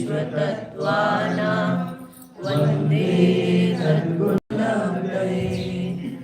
विश्वतत्त्वानां वन्दे तद्गुणगणे।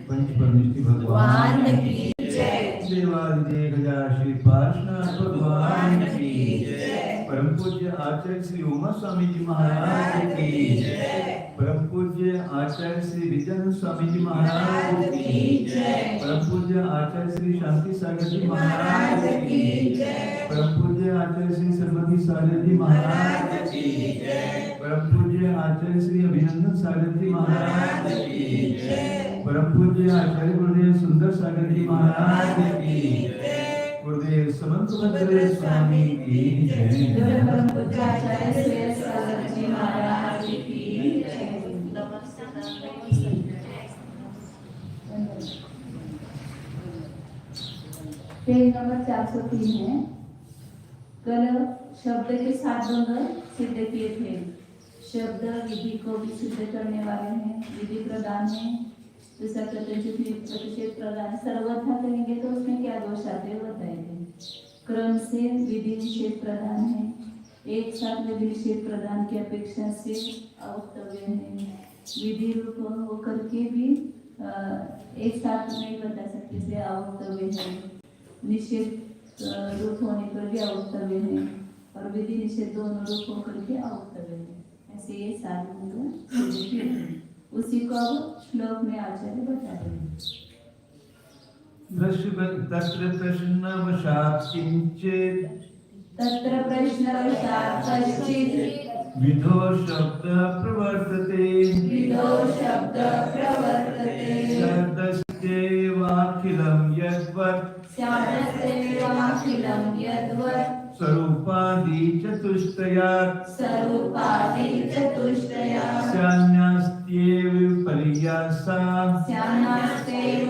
पंचपरमेष्टि भगवान की जय। देवादिदेव गजा श्री पार्श्वनाथ भगवान की जय। परम पूज्य आचार्य श्री उमा स्वामी जी महाराज की जय। परम पूज्य आचार्य श्री विजय स्वामी जी महाराज की जय। परम पूज्य आचार्य श्री शांति सागर जी महाराज की जय। परम पूज्य आचार्य श्री सरस्वती सागर जी महाराज की जय। परम पूज्य आचार्य श्री अभिनंदन सागर जी महाराज की जय। परम पूज्य आचार्य गुरुदेव सुंदर सागर जी महाराज की जय। गुरुदेव समंत भद्र स्वामी की जय। परम पूज्य आचार्य श्री सागर जी महाराज की जय। पेज नंबर 403 है। कल शब्द के 7 भंग सिद्ध किए थे। शब्द विधि को भी सिद्ध करने वाले हैं, विधि प्रदान है, दूसरा प्रतिषेध प्रदान। सर्वथा कहेंगे तो उसमें क्या दोष आते हैं बताएंगे। क्रम से विधि निषेध प्रदान है, एक साथ विधि निषेध प्रदान की अपेक्षा से अवक्तव्य है। विधि रूप होकर के भी एक साथ नहीं बता सकते से अवक्तव्य है। निषेध रूप होने पर भी अवक्तव्य है और विधि निषेध दोनों रूप होकर के अवक्तव्य है। ऐसे ये सारे उसी को अब श्लोक में आचार्य बता रहे हैं। तत्र प्रश्नवशात् किंचित् कश्चित् विधो शब्द प्रवर्तते शब्दस्यैवाखिलं यद्वत् स्वरूपादि चतुष्टयात् स्यान्नास्त्येव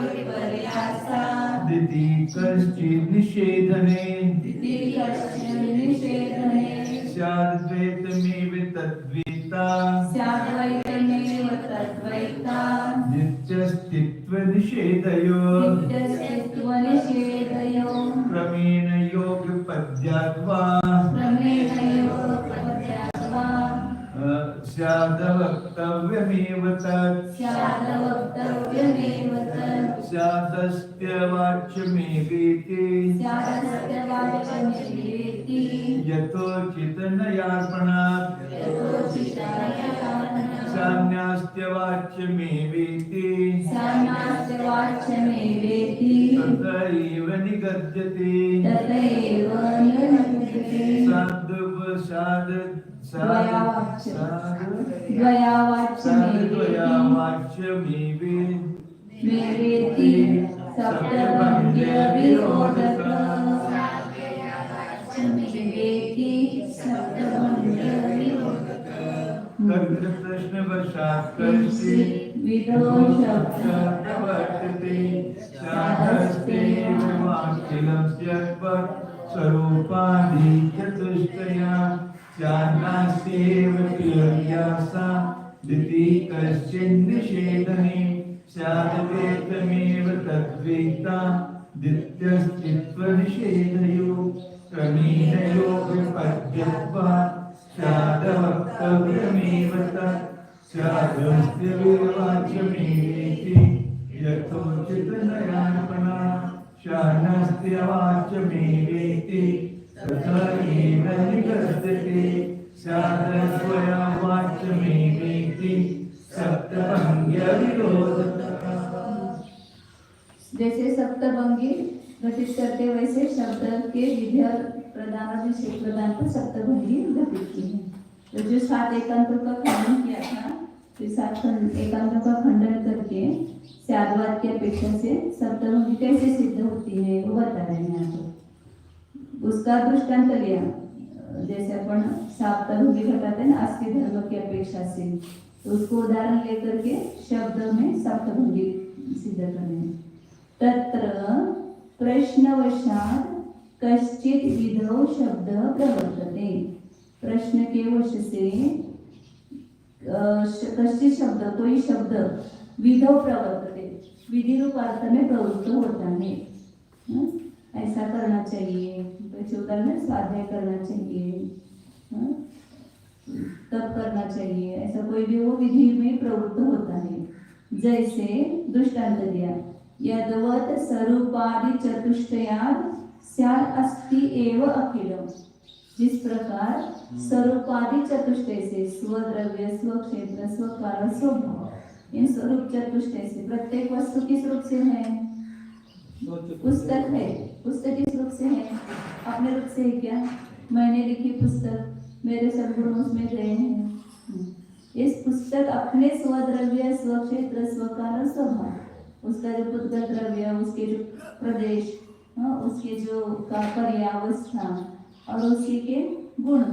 विपर्यासा दिति कश्चित् निषेधने स्याद्वैतमेव तद्वेता नित्यस्तित्वनिषेधयोः क्रमेण योगपद्यात्वा स्यादवक्तव्यमेव तत् स्यादस्त्यवाच्यमेवेति यथोचितनयार्पणात् स्यान्नास्त्यवाच्यमेवेति तथैव निगद्यते द्वयावाच्यमेवेति तत्र प्रश्नवशात् कश्चित् विधो शब्द प्रवर्तते स्यादस्त्यैवाखिलं यद्वत् स्वरूपादि चतुष्टया स्यान्नास्त्येव विपर्यासा दिति कश्चिन् निषेधने स्याद्वैतमेव तद्वेता नित्यस्तित्वनिषेधयोः क्रमेण योगपद्यत्वा स्यादवक्तव्यमेव तत् स्यादस्त्यवाच्यमेवेति यथोचितनयार्पणात् स्यान्नास्त्यवाच्यमेवेति तथैव निगद्यते स्यादस्त्वयावाच्यमेवेति सप्तभंग्यविरोधतः। जैसे सप्तभंगी घटित करते वैसे शब्द के विधेय प्रदान और निषेध प्रदान पर सप्तभंगी घटित की है। तो जो 7 एकांतों का खंडन किया था, तो 7 एकांतों का खंडन करके स्याद्वाद की अपेक्षा से सप्तभंगी कैसे सिद्ध होती है वो बता रहे हैं यहाँ पर। उसका दृष्टांत लिया, जैसे अपन सप्तभंगी घटाते हैं ना अस्ति धर्म की अपेक्षा से, तो उसको उदाहरण लेकर के शब्द में सप्तभंगी सिद्ध करें। तत्र प्रश्नवशात् कश्चित् विधौ शब्द प्रवर्तते। प्रश्न के वश से कश्चित् शब्द, तो ही शब्द विधौ प्रवर्तते, विधि रूप अर्थ में प्रवृत्त होता है। ऐसा करना चाहिए, उदाहरण स्वाध्याय करना चाहिए, कोई भी वो विधि में प्रवृत्त होता है। जैसे दृष्टांत दिया, यद्वत् स्वरूपादि चतुष्टयात् स्यात् अस्ति एव अखिलम्। जिस प्रकार स्वरूपादि चतुष्टय से स्वद्रव्य, स्वक्षेत्र, स्वकाल, स्वभाव, इन स्वरूप चतुष्टय से प्रत्येक वस्तु किस रूप से है? पुस्तक है। पुस्तक किस रूप से है? अपने रूप से है क्या? मैंने लिखी पुस्तक, मेरे सद्गुण उसमें गए हैं। इस पुस्तक अपने स्वद्रव्य, स्वक्षेत्र, स्वकाल, स्वभाव, उसका जो पुस्तक द्रव्य, उसके जो प्रदेश, उसके जो का पर्यावस्था और उसी के गुण,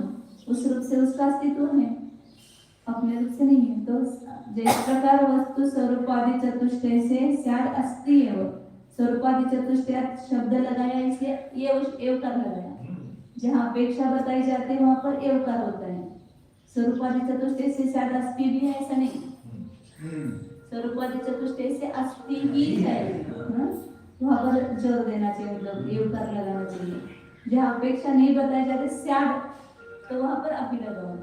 उस रूप से उसका अस्तित्व है, अपने रूप से नहीं है। तो जिस प्रकार वस्तु स्वरूपादि चतुष्टय से स्यात् अस्ति एव, स्वरूपादि चतुष्टय शब्द लगाया इसलिए ये एवकार लगाया। जहाँ अपेक्षा बताई जाती है वहां पर एवकार होता है। स्वरूपादि चतुष्टय से स्यात् अस्ति भी है ऐसा नहीं, स्वरूपादि चतुष्टय से अस्ति ही है, वहां पर जोर देना चाहिए, मतलब एवकार लगाना चाहिए। जहाँ अपेक्षा नहीं बताई जाती स्यात्, तो वहां पर अपि लगाओ,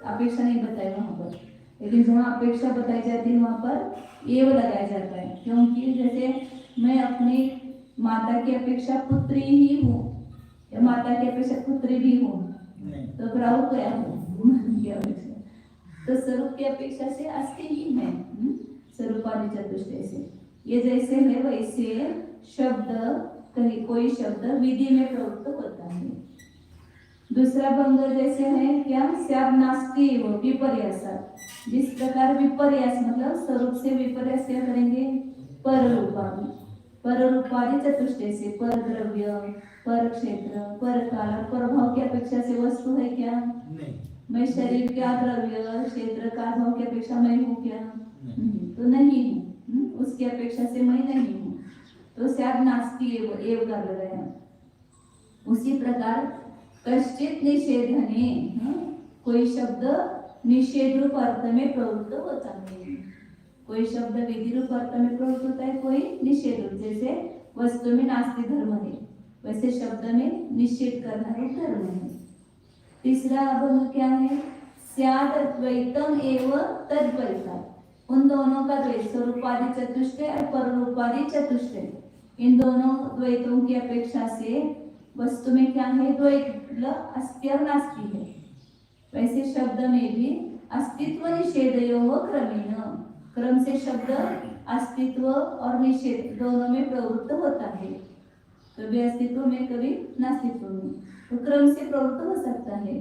अपेक्षा नहीं बताई वहां पर। लेकिन जहाँ अपेक्षा बताई जाती है वहां पर एव लगाया जाता है, क्योंकि जैसे मैं अपनी माता की अपेक्षा पुत्री ही हूँ, या माता की अपेक्षा पुत्री भी हूँ, तो प्रभु क्या हूँ? तो स्वरूप की अपेक्षा से अस्ति ही है, स्वरूपादि चतुष्टय से। ये जैसे है वैसे शब्द, कहीं कोई शब्द विधि में प्रवृत्त होता है। दूसरा भंग जैसे है क्या? स्यात् नास्ति एव विपर्यासात्। जिस प्रकार विपर्यास मतलब स्वरूप से विपर्यास क्या करेंगे? पररूपादि, पररूपादि चतुष्टय से पर द्रव्य, पर क्षेत्र, पर काल, पर भाव की अपेक्षा से वस्तु है क्या? नहीं। मैं शरीर का द्रव्य, क्षेत्र का भाव की अपेक्षा मैं हूँ क्या? तो नहीं हूँ, उसकी अपेक्षा से मैं नहीं हूँ। तो स्यात् नास्ति एव कर लगाया। उसी प्रकार कश्चित् निषेधने, कोई शब्द निषेध रूप अर्थ में प्रवृत्त होता है। कोई शब्द विधि रूप अर्थ में प्रवृत्त होता है, कोई निषेध रूप। जैसे वस्तु में नास्ति धर्म है, वैसे शब्द में निषेध करना रूप धर्म है। तीसरा अभंग क्या है? स्यात् द्वैतम एव तद्वैतात्। उन दोनों का द्वैत, स्वरूपादि चतुष्टय और पररूपादि चतुष्टय, इन दोनों द्वैतों की अपेक्षा से वस्तु में क्या है? द्वैत, मतलब अस्ति और नास्ति है। वैसे शब्द में भी अस्तित्व निषेधयोः क्रमेण, क्रम से शब्द अस्तित्व और निषेध दोनों में प्रवृत्त होता है। कभी अस्तित्व में, कभी नास्तित्व में, तो क्रम से प्रवृत्त हो सकता है।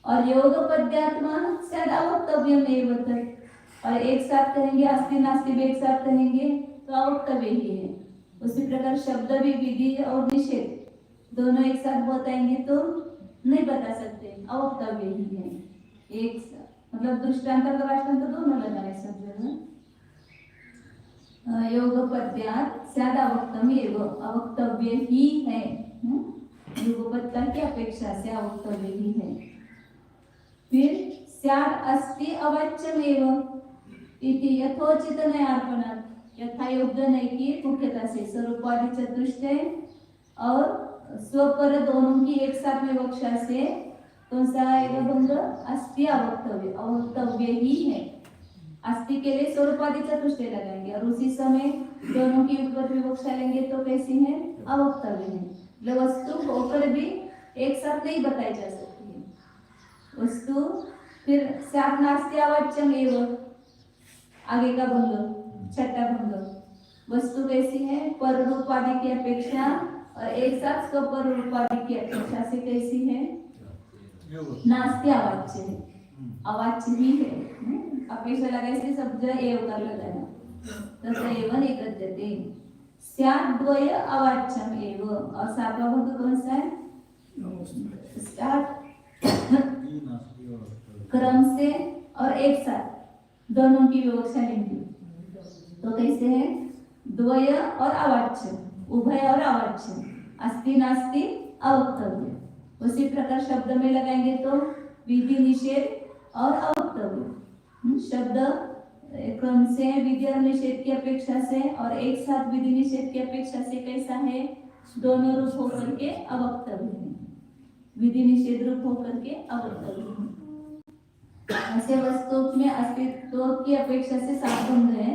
और योग पद्यात्मा स्यात् अवक्तव्यम् एव तत्, और एक साथ कहेंगे अस्ति नास्ति भी एक साथ कहेंगे तो अवक्तव्य ही है। उसी प्रकार शब्द भी विधि और निषेध दोनों एक साथ बताएंगे तो नहीं बता सकते, अवक्तव्य ही है। एक मतलब दृष्टांत और राष्ट्रांत दोनों लगाए सब जगह। योग पद्यात् स्यात् अवक्तव्यम्, अवक्तव्य ही है, युगपद की अपेक्षा से अवक्तव्य ही है। फिर स्यात् अस्ति अवाच्यमेव इति यथोचित नयार्पणात्, यथा योग्य नहीं की मुख्यता से स्वरूपादि चतुष्टय और स्वपर दोनों की एक साथ विवक्षा से कौन सा आएगा भंग? अस्ति अवक्तव्य, अवक्तव्य ही है। अस्ति के लिए स्वरूपादि चतुष्टय लगाएंगे और उसी समय दोनों की ऊपर विवक्षा लेंगे तो कैसी है? अवक्तव्य है। वस्तु होकर भी एक साथ नहीं बताई जा सकती है वस्तु। फिर स्यात् नास्ति अवाच्यम् एव, आगे का भंग, छठा भंग। वस्तु कैसी है? पर रूपादि की अपेक्षा और एक साथ स्वपर रूपादि की अपेक्षा से कैसी है? नास्ति अवाच्य है, अवाच्य ही है। अपेक्षा लगाए से शब्द एव कर लगाया, तथा एव निकद्यते। स्यात् द्वय अवाच्यम् एव, और सातवां भंग कौन सा है? स्टार्ट क्रम से और एक साथ दोनों की विवक्षा लेंगे तो कैसे है? द्वय और अवाच्य, उभय और अवाच्य, अस्ति नास्ति अवक्तव्य। उसी प्रकार शब्द में लगाएंगे तो विधि निषेध और अवक्तव्य। शब्द क्रम से विधि और निषेध की अपेक्षा से और एक साथ विधि निषेध की अपेक्षा से कैसा है? दोनों रूप होकर के अवक्तव्य है, विधि निषेध रूप होकर के अवक्तव्य है। ऐसे वस्तु में अस्तित्व की अपेक्षा से सात भंग है,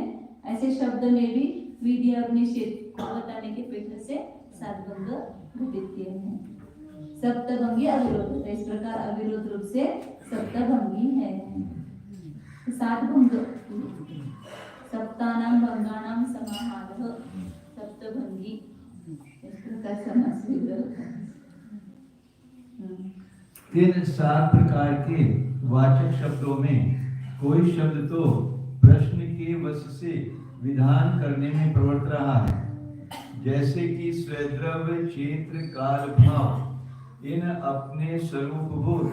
ऐसे शब्द में भी विधि और निषेध को बताने की अपेक्षा से सात भंग घटित किए हैं। सप्तभंगी अविरोध होता है, इस प्रकार अविरोध रूप से सप्तभंगी है। सात भंग सप्तानाम भंगानाम समाहारः सप्तभंगी, इस प्रकार समास विग्रह होता है। इन सात प्रकार के वाचक शब्दों में कोई शब्द तो प्रश्न के वश से विधान करने में प्रवृत्त रहा है, जैसे कि स्वद्रव्य, क्षेत्र, काल, भाव इन अपने स्वरूपभूत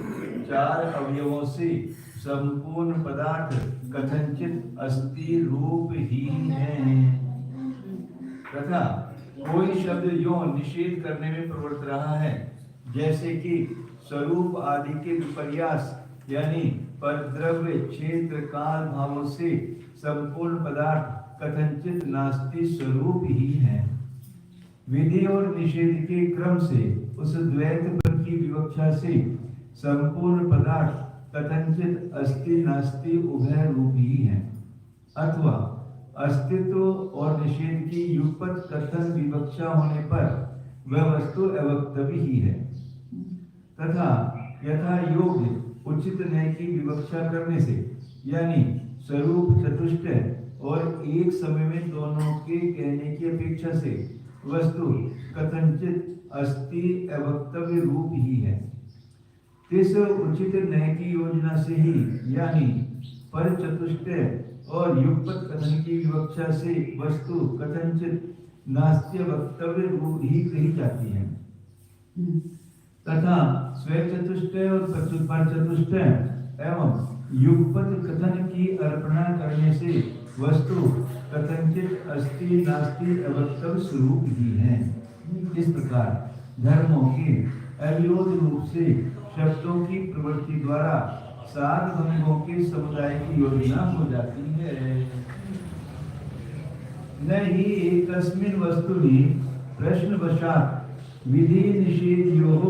चार अवयवों से संपूर्ण पदार्थ कथनचित अस्ति रूपहीन है। तथा कोई शब्द यो निषेध करने में प्रवृत्त रहा है, जैसे कि स्वरूप आदि के विपर्यास यानी परद्रव्य, क्षेत्र, काल भावों से संपूर्ण पदार्थ कथनचित नास्ति स्वरूप ही है। विधि और निषेध के क्रम से उस द्वैत पद की विवक्षा से संपूर्ण पदार्थ कथनचित अस्ति नास्ति उभय रूप ही है, अथवा अस्तित्व और निषेध की युगपत कथन विवक्षा होने पर वह वस्तु अवक्तव्य ही है। तथा यथा योग्य उचित न्याय की विवक्षा करने से यानी स्वरूप चतुष्टय और एक समय में दोनों के कहने की अपेक्षा से वस्तु कथनचित अस्ति अवक्तव्य रूप ही है। इस उचित न्याय की योजना से ही यानी पर चतुष्टय और युगपत कथन की विवक्षा से वस्तु कथनचित नास्त्य वक्तव्य रूप ही कही जाती है। तथा स्व चतुष्टय और पर चतुष्टय एवं युगपत कथन की अर्पणा करने से वस्तु कथनचित अस्ति नास्ति अवक्तव्य स्वरूप ही है। इस प्रकार धर्मों के अविरोध रूप से शब्दों की प्रवृत्ति द्वारा सात भंगों के समुदाय की योजना हो जाती है। न ही एकस्मिन् वस्तुनि प्रश्नवशात् विधि निषेधयोः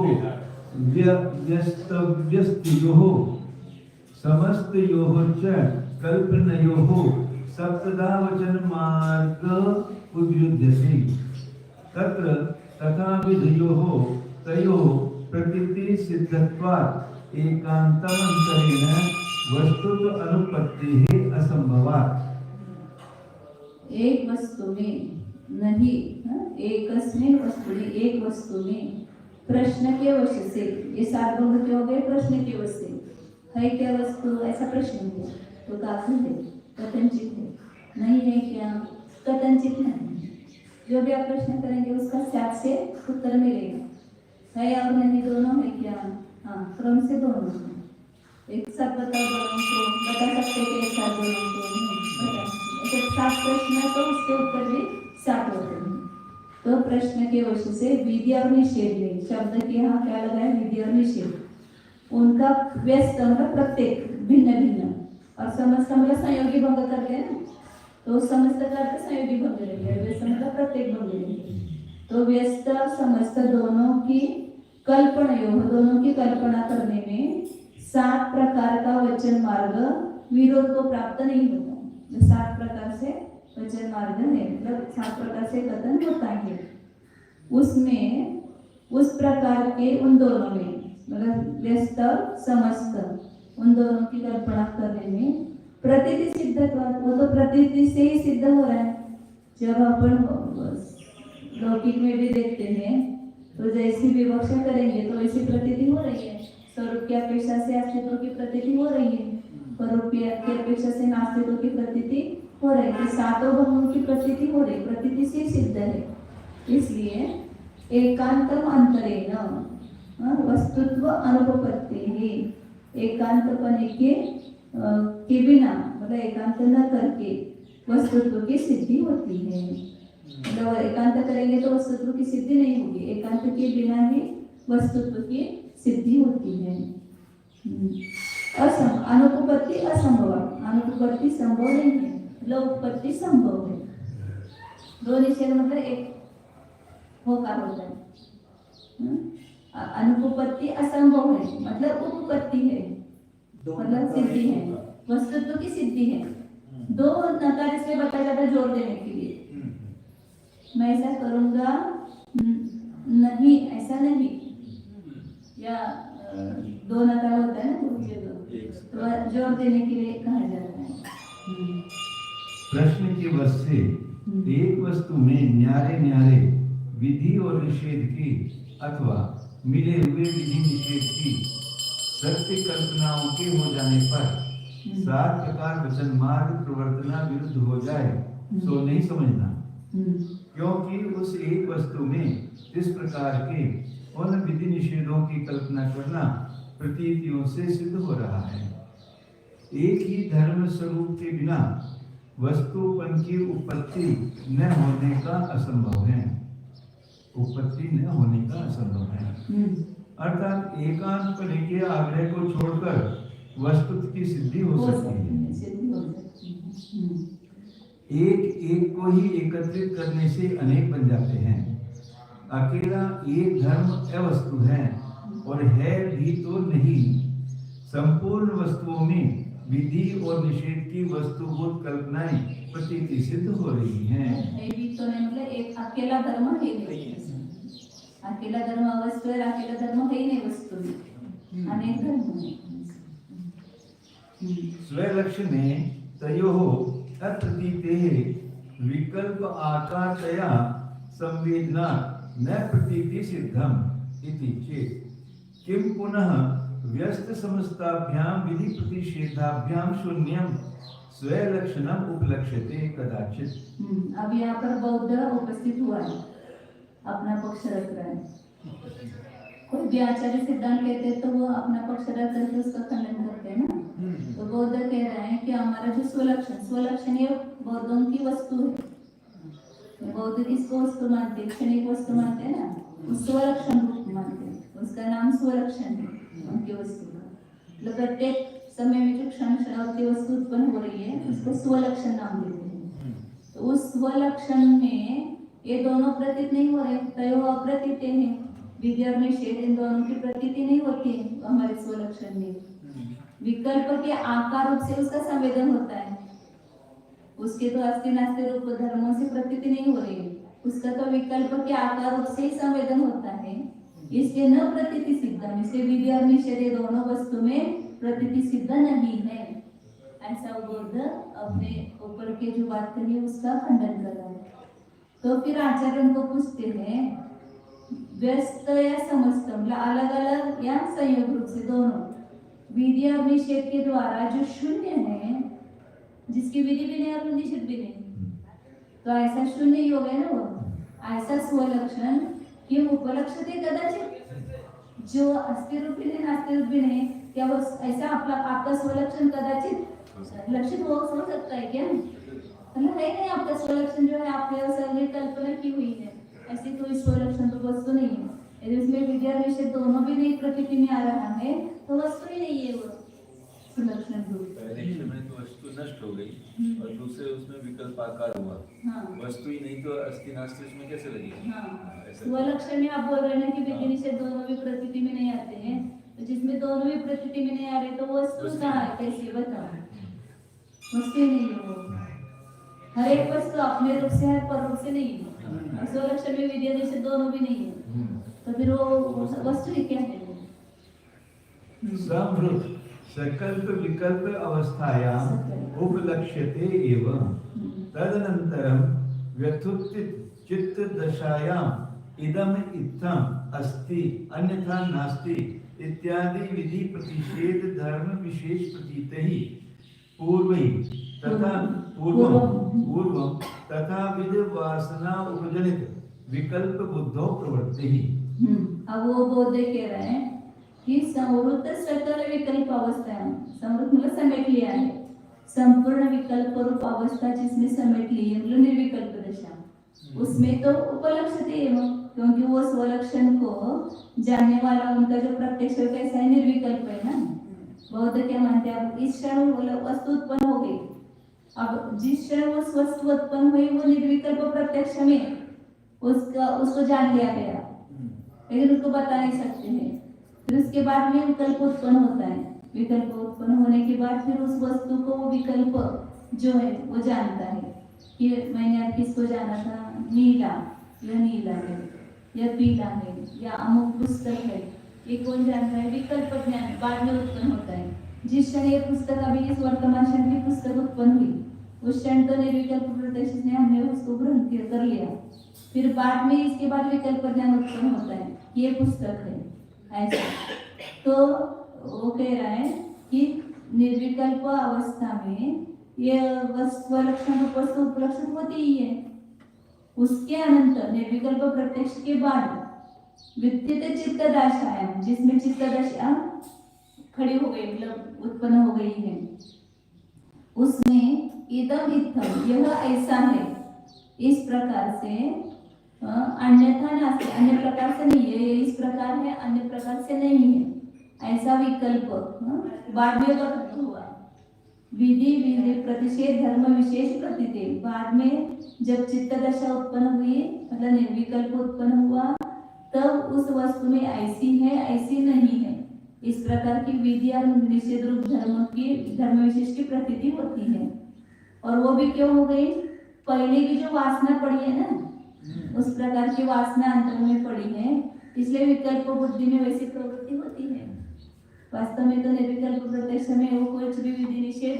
व्यस्तव्यस्तयोः समस्तयोः च कल्पनयोः सप्तधा वचन मार्ग उद्युज्यते। तत्र तथा विधयोः तयोः प्रतीति सिद्धत्वात् एकान्तमन्तरेण वस्तुत्व अनुपत्तिः असंभवात्। एक वस्तु में नहीं, एकस्मिन् वस्तुनि, एक वस्तु में प्रश्न के वश से, ये सात भंग हो गए प्रश्न के वश से। है क्या वस्तु, ऐसा प्रश्न है तो काफी है, कथनचित है। नहीं है क्या, कथनचित नहीं। जो भी आप प्रश्न करेंगे उसका साथ से उत्तर मिलेगा। है और नहीं दोनों है क्या, हाँ क्रम से दोनों है। एक साथ बता दोनों को, बता सकते कि एक साथ दोनों को नहीं बता सकते। ऐसे सात प्रश्न है तो उसके उत्तर भी सात होते हैं। तो प्रश्न के वश से विधि और निषेध में, शब्द के यहाँ क्या लगा है, विधि और निषेध, उनका व्यस्त मतलब प्रत्येक भिन्न भिन्न, और समस्त मतलब संयोगी भंग करते हैं ना, तो समस्त का अर्थ संयोगी भंग रहेगा, व्यस्त मतलब प्रत्येक भंग रहेगा। तो व्यस्त समस्त दोनों की कल्पना योग, दोनों की कल्पना करने में सात प्रकार का वचन मार्ग विरोध को प्राप्त नहीं होता। जो सात प्रकार से वचन मार्ग है, मतलब सात प्रकार से कथन होता है, उसमें उस प्रकार के उन दोनों में मतलब व्यस्त समस्त उन दोनों की कल्पना करने में प्रतीति सिद्धत्वात्, वो तो प्रतीति से ही सिद्ध हो रहा है। जब अपन लौकिक में भी देखते हैं तो जैसी विवक्षा करेंगे तो वैसी प्रतीति हो रही है। स्वरूप की अपेक्षा से अस्तित्व की प्रतीति हो रही है, स्वरूप की अपेक्षा से नास्तित्व की प्रतीति हो रही है। सातों भंगों की प्रतीति हो रही, प्रतीति से सिद्ध है। इसलिए एकांतम अंतरेण वस्तुत्व अनुपपत्ति है। एकांतपने के बिना मतलब एकांत न करके वस्तुत्व की सिद्धि होती है। मतलब एकांत करेंगे तो वस्तुत्व की सिद्धि नहीं होगी, एकांत के बिना ही वस्तुत्व की सिद्धि होती है। अनुपपत्ति असंभव, अनुपपत्ति संभव नहीं है, लोपपत्ति संभव है। दो निषेध मतलब एक होकार होता है। अनुपपत्ति असंभव है मतलब उपपत्ति है, मतलब सिद्धि है, वस्तुत्व की सिद्धि है। दो नकार इसलिए बताया जाता है जोर देने के लिए। मैं ऐसा करूंगा नहीं, ऐसा नहीं, या दो नकार होता है ना पूर्व तो जोर देने के लिए कहा जाता है। प्रश्न के वश से एक वस्तु में न्यारे न्यारे विधि और निषेध की अथवा मिले हुए विधि निषेध की सत्य कल्पनाओं के हो जाने पर 7 प्रकार वचन मार्ग प्रवर्तना विरुद्ध हो जाए सो नहीं समझना, क्योंकि उस एक वस्तु में इस प्रकार के उन विधि निषेधों की कल्पना करना प्रतीतियों से सिद्ध हो रहा है। एक ही धर्म स्वरूप के बिना वस्तुपन की उत्पत्ति न होने का असंभव है, उत्पत्ति न होने का असंभव है। अर्थात एकांत पने के आग्रह को छोड़कर वस्तु की सिद्धि हो सकती है। एक को ही एकत्रित करने से अनेक बन जाते हैं। अकेला एक धर्म अवस्तु है और है भी तो नहीं। संपूर्ण वस्तुओं में विधि और निषेध की वस्तुभूत कल्पनाएं प्रतीति सिद्ध हो रही हैं। तो नहीं, मतलब एक अकेला धर्म है नहीं, अकेला धर्म अवस्तु है, अकेला धर्म है ही नहीं वस्तु में, अनेक धर्म है। स्वलक्ष्य में तयोः अप्रतीतेः विकल्प आकारतया संवेदना न प्रतीति सिद्धम इति चेत् किं पुनः व्यस्त समस्ताभ्यां विधि प्रतिषेधाभ्यां शून्यम स्वलक्षणम उपलक्ष्यते कदाचित। अब यहाँ पर बौद्ध उपस्थित हुआ है, अपना पक्ष रख रहा है। कोई भी आचार्य सिद्धांत कहते हैं तो वो अपना पक्ष रख करके उसका खंडन करते हैं ना। तो बौद्ध कह रहे हैं कि हमारा जो स्वलक्षण ये बौद्धों की वस्तु है। बौद्ध किसको वस्तु मानते हैं? क्षणिक वस्तु मानते हैं ना, उस स्वलक्षण रूप मानते हैं, उसका नाम स्वलक्षण है उनकी वस्तु का। मतलब प्रत्येक समय में जो क्षण क्षणावती वस्तु उत्पन्न हो रही है उसको स्वलक्षण नाम देते हैं। तो उस स्वलक्षण में ये दोनों प्रतीत नहीं हो रहे, तयो अप्रतीत है। विधि और निषेध इन दोनों की प्रतीति नहीं होती है हमारे स्वलक्षण में। विकल्प के आकार रूप से उसका संवेदन होता है, उसके तो अस्ति नास्ति रूप धर्मों से प्रतीति नहीं हो रही है, उसका तो विकल्प के आकार रूप से ही संवेदन होता है, इसलिए न प्रतीति सिद्धम। इसलिए विधि और निषेध दोनों वस्तु में प्रतीति सिद्ध नहीं है। ऐसा बौद्ध अपने ऊपर के जो बात कही उसका खंडन कर रहा है। तो फिर आचार्य उनको पूछते हैं व्यस्त या समस्त, मतलब अलग अलग या संयोग रूप से दोनों विधि और निषेध के द्वारा जो शून्य है, जिसकी विधि भी नहीं और निषेध भी नहीं, तो ऐसा शून्य ही हो गया ना वो। ऐसा स्वलक्षण कि उपलक्षते कदाचित, जो अस्थिर रूप भी नहीं नास्तिक रूप भी नहीं, क्या वो ऐसा आपका स्वलक्षण कदाचित लक्षित हो सकता है क्या? मतलब है नहीं, आपका स्वलक्षण जो है आपने उसने कल्पना की हुई है, ऐसी कोई स्वलक्षण तो वस्तु नहीं है। यदि उसमें विधि और निषेध दोनों भी नहीं प्रतीति में आ रहा है तो वस्तु ही नहीं है वो स्वलक्षण रूप। पहले में तो वस्तु नष्ट हो गई और दूसरे उसमें विकल्प आकार हुआ। वस्तु ही नहीं तो अस्ति नास्ति उसमें कैसे लगेगी? स्वलक्षण में आप बोल रहे हैं ना कि विधि निषेध दोनों भी प्रतीति में नहीं आते हैं, तो जिसमें दोनों भी प्रतीति में नहीं आ रहे तो वस्तु कहाँ है? कैसे बताओ? वस्तु ही नहीं है वो। हर एक वस्तु अपने रूप से है, पर रूप से नहीं है। स्वलक्षण में विधि निषेध दोनों भी नहीं है, तो फिर वो वस्तु ही क्या है? समृत सकल्प विकल्प अवस्थायां उपलक्ष्यते एवं तदनन्तरं व्यथुत्थित चित्त दशायां इदम इत्थम अस्ति अन्यथा नास्ति इत्यादि विधि प्रतिषेध धर्म विशेष प्रतीतहि पूर्वं तथा विधि वासना उपजनित विकल्प बुद्धो प्रवृत्तिहि। अब वो बौद्ध कह रहे हैं कि समृत सकल विकल्प अवस्था है, समृत मतलब समेट लिया है, संपूर्ण विकल्प रूप अवस्था जिसमें समेट ली है, मतलब निर्विकल्प दशा, उसमें तो उपलक्षते है, क्योंकि वो स्वलक्षण को जानने वाला उनका जो प्रत्यक्ष कैसा है, निर्विकल्प है ना। बौद्ध क्या मानते हैं? अब इस क्षण वस्तु उत्पन्न हो गई, अब जिस क्षण वो वस्तु उत्पन्न हुई वो निर्विकल्प प्रत्यक्ष में उसको जान लिया गया, लेकिन उसको बता नहीं सकते हैं। फिर उसके बाद में विकल्प उत्पन्न होता है, विकल्प उत्पन्न होने के बाद फिर उस वस्तु को वो विकल्प जो है वो जानता है कि मैंने अब किसको जाना था, नीला, यह नीला है, यह पीला है, या अमुक पुस्तक है, ये कौन जानता है? विकल्प ज्ञान बाद में उत्पन्न होता है। जिस क्षण ये पुस्तक अभी इस वर्तमान क्षण की पुस्तक उत्पन्न हुई, उस क्षण तो निर्विकल्प प्रत्यक्ष ने हमने उसको ग्रहण कर लिया, फिर बाद में इसके बाद विकल्प ज्ञान उत्पन्न होता है, ये पुस्तक है ऐसा। तो वो कह रहा है कि निर्विकल्प अवस्था में ये स्वलक्षण वस्तु उपलक्षित होती ही है। उसके अनंतर निर्विकल्प प्रत्यक्ष के बाद विद्युत चित्त दशाएं, जिसमें चित्त दशा खड़ी हो गई, मतलब उत्पन्न हो गई है, उसमें इदम इत्थम, यह ऐसा है, इस प्रकार से अन्यथा नास्ति, अन्य प्रकार से नहीं है, ये इस प्रकार है, अन्य प्रकार से नहीं है, ऐसा विकल्प बाद में प्रकट हुआ। विधि विधि प्रतिषेध धर्म विशेष प्रतीते, बाद में जब चित्त दशा उत्पन्न हुई, मतलब निर्विकल्प उत्पन्न हुआ, तब उस वस्तु में ऐसी है ऐसी नहीं है, इस प्रकार की विधि और निषेध रूप धर्म विशेष की प्रतीति होती है। और वो भी क्यों हो गई? पहले की जो वासना पड़ी है ना, उस प्रकार की वासना अंतर में पड़ी है, इसलिए विकल्प बुद्धि में वैसी प्रवृत्ति होती है। वास्तव में तो निर्विकल्प प्रत्यक्ष में वो कोई भी विधि निषेध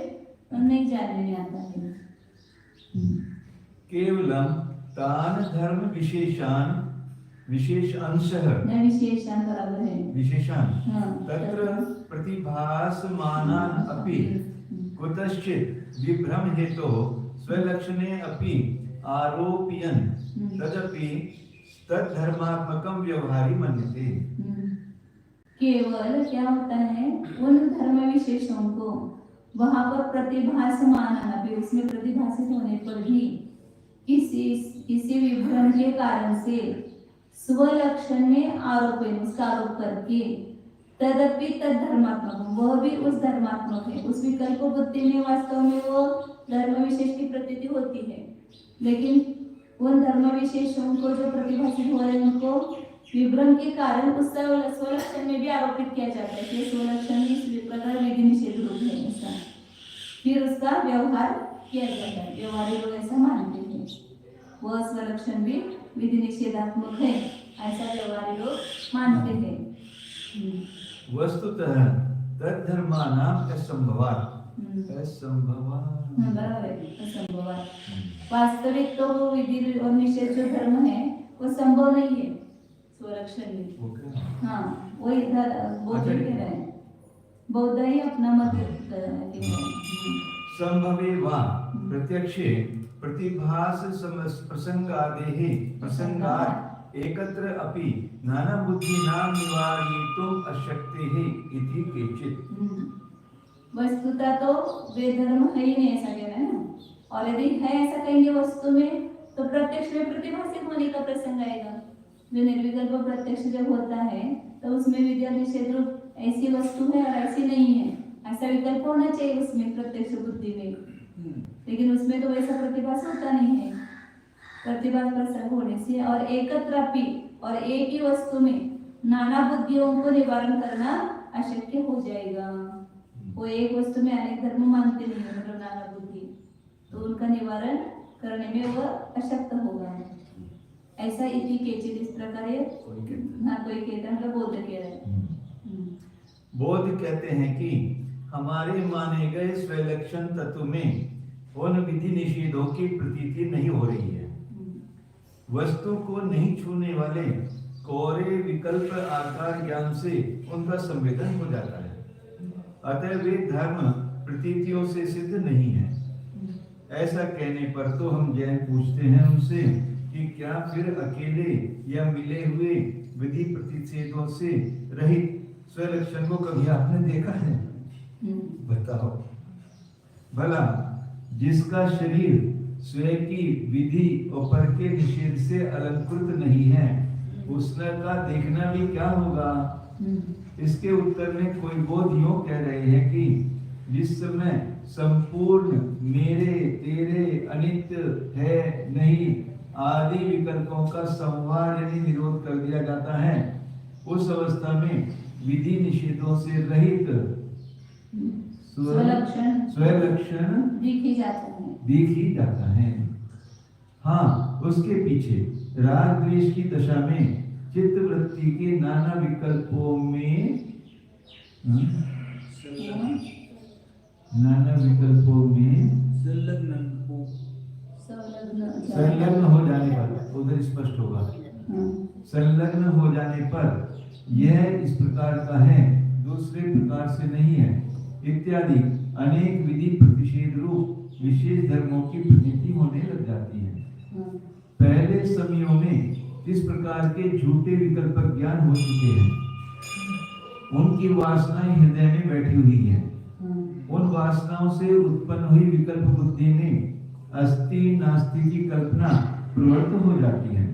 नहीं जानने में आता है। केवलम तान धर्म विशेषान विशेष अंशः न विशेषान बराबर है विशेषान हाँ, तत्र प्रतिभासमानान अपि कुतश्चित् विभ्रम हेतु स्वलक्षणे अपि आरोपयन् तदपि तद्धर्मात्मकं व्यवहारी मन्यते। केवल क्या होता है, उन धर्म विशेषों को वहां पर प्रतिभासमान, अभी उसमें प्रतिभाषित होने पर भी किसी विभ्रम के कारण से स्वलक्षण में उसका आरोप करके तदपि तद्धर्मात्मक, वह भी उस धर्मात्मक है, उस विकल्प बुद्धि में वास्तव में वो धर्म विशेष की प्रतीति होती है, लेकिन उन धर्म विशेषों को जो प्रतिभाषित हो रहे हैं उनको विभ्रम के कारण उस स्वलक्षण में भी आरोपित किया जाता है कि स्वलक्षण इस प्रकार विधि निषेध रूप है, ऐसा फिर उसका व्यवहार किया जाता है। व्यवहारी लोग ऐसा मानते हैं, वह स्वलक्षण भी विधि निषेधात्मक है, ऐसा व्यवहारी लोग मानते हैं। वस्तुतः तद्धर्मानाम असंभवात् बराबर है, असंभवात्। वास्तविक तो वो विधि और निषेध जो धर्म है वो संभव नहीं है स्वलक्षण में। हाँ, वो इधर बौद्ध कह रहे हैं, बौद्ध ही अपना मत संभवे वा प्रत्यक्षे प्रतिभास प्रसंगात् एकत्र अपि नाना बुद्धिनां निवारयितुम् अशक्तिः इति केचित्। वस्तुतः तो वे धर्म है ही नहीं, ऐसा कह रहे हैं ना, और यदि है ऐसा कहेंगे वस्तु में तो प्रत्यक्ष में प्रतिभाषित होने का प्रसंग आएगा। जो निर्विकल्प प्रत्यक्ष जब होता है तो उसमें विधि निषेध रूप ऐसी वस्तु है और ऐसी नहीं है, ऐसा विकल्प होना चाहिए उसमें प्रत्यक्ष बुद्धि में, लेकिन उसमें तो वैसा प्रतिभास होता नहीं है। प्रतिभास प्रसंग होने से और एकत्र और एक ही वस्तु में नाना बुद्धियों को निवारण करना अशक्य हो जाएगा। वो एक वस्तु में अनेक धर्म मानते नहीं है, मतलब नाना बुद्धि, तो उनका निवारण करने में वह अशक्त होगा। ऐसा इति केचित, इस प्रकार हाँ कोई कहता है, बौद्ध कह रहे हैं। बौद्ध कहते हैं कि हमारे माने गए स्वलक्षण तत्व में उन विधि निषेधों की प्रतीति नहीं हो रही है। वस्तु को नहीं छूने वाले कोरे विकल्प आकार ज्ञान से उनका संवेदन हो जाता है, अतः वे धर्म प्रतीतियों से सिद्ध नहीं है। ऐसा कहने पर तो हम जैन पूछते हैं उनसे कि क्या फिर अकेले या मिले हुए विधि प्रतिषेधों से रहित स्वलक्षण को कभी आपने देखा है? बताओ भला, जिसका शरीर स्वयं की विधि और पर के निषेध से अलंकृत नहीं है, उसने का देखना भी क्या होगा? इसके उत्तर में कोई बोध यूं कह रहे हैं कि जिस समय संपूर्ण मेरे तेरे अनित्य है नहीं आदि विकल्पों का संवार यानी निरोध कर दिया जाता है, उस अवस्था में विधि निषेधों से रहित स्वलक्षण स्वलक्षण दिख ही जाता है। दिख ही जाता है। हाँ, उसके पीछे राग द्वेष की दशा में चित्त वृत्ति के नाना विकल्पों में संलग्न हो जाने पर, उधर स्पष्ट होगा, संलग्न हो जाने पर यह इस प्रकार का है, दूसरे प्रकार से नहीं है, इत्यादि अनेक विधि प्रतिषेध रूप विशेष धर्मों की प्रतीति होने लग जाती है। पहले समयों में इस प्रकार के झूठे विकल्प ज्ञान हो चुके हैं, उनकी वासनाएं हृदय में बैठी हुई है। उन वासनाओं से उत्पन्न हुई विकल्प बुद्धि में अस्ति नास्ति की कल्पना प्रवृत्त हो जाती है।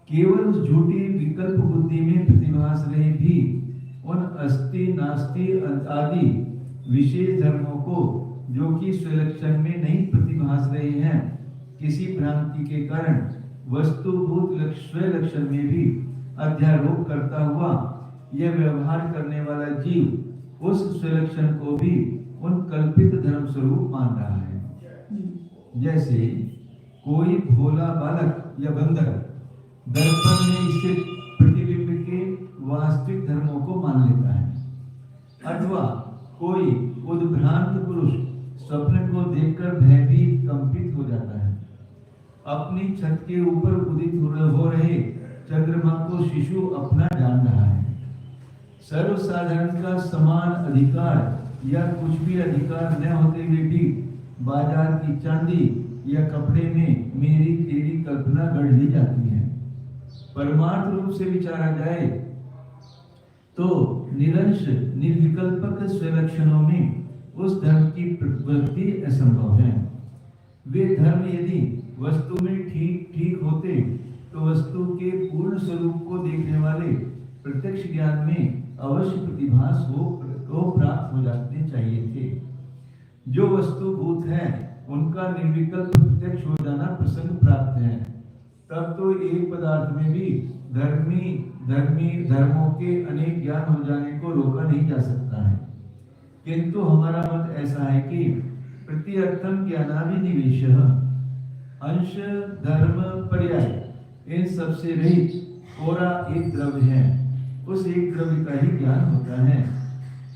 केवल उस झूठी विकल्प बुद्धि में प्रतिभास रहे भी उन अस्ति नास्ति आदि विशेष धर्मों को, जो कि स्वलक्षण में नहीं प्रतिभास रहे हैं, किसी भ्रांति के कारण वस्तुभूत स्वलक्षण में भी अध्यारोप करता हुआ यह व्यवहार करने वाला जीव उस स्वलक्षण को भी उन कल्पित धर्म स्वरूप मान रहा है। जैसे कोई भोला बालक या बंदर दर्पण में इसके प्रतिबिंब के वास्तविक धर्मों को मान लेता है, अथवा कोई उद्भ्रांत पुरुष स्वप्न को देखकर भयभीत कंपित हो जाता है। अपनी छत के ऊपर उदित हो रहे चंद्रमा को शिशु अपना जान रहा है। सर्वसाधारण का समान अधिकार या कुछ भी अधिकार न होते हुए भी बाजार की चांदी या कपड़े में मेरी तेरी कल्पना गढ़ ली जाती है। परमार्थ रूप से विचारा जाए तो निरंश निर्विकल्पक स्वलक्षणों में उस धर्म की प्रवृत्ति असंभव है। वे धर्म यदि वस्तु में ठीक होते तो वस्तु के पूर्ण स्वरूप को देखने वाले प्रत्यक्ष ज्ञान में अवश्य प्रतिभास हो प्राप्त हो जाने चाहिए थे। जो वस्तु भूत है उनका निर्विकल्प प्रत्यक्ष हो जाना प्रसंग प्राप्त है। तब तो एक पदार्थ में भी धर्मों के अनेक ज्ञान हो जाने को रोका नहीं जा सकता है। किंतु हमारा मत ऐसा है कि प्रत्यर्थम ज्ञानाभिनिवेश अंश धर्म पर्याय इन सबसे रहित पूरा एक द्रव्य है। उस एक द्रव्य का ही ज्ञान होता है।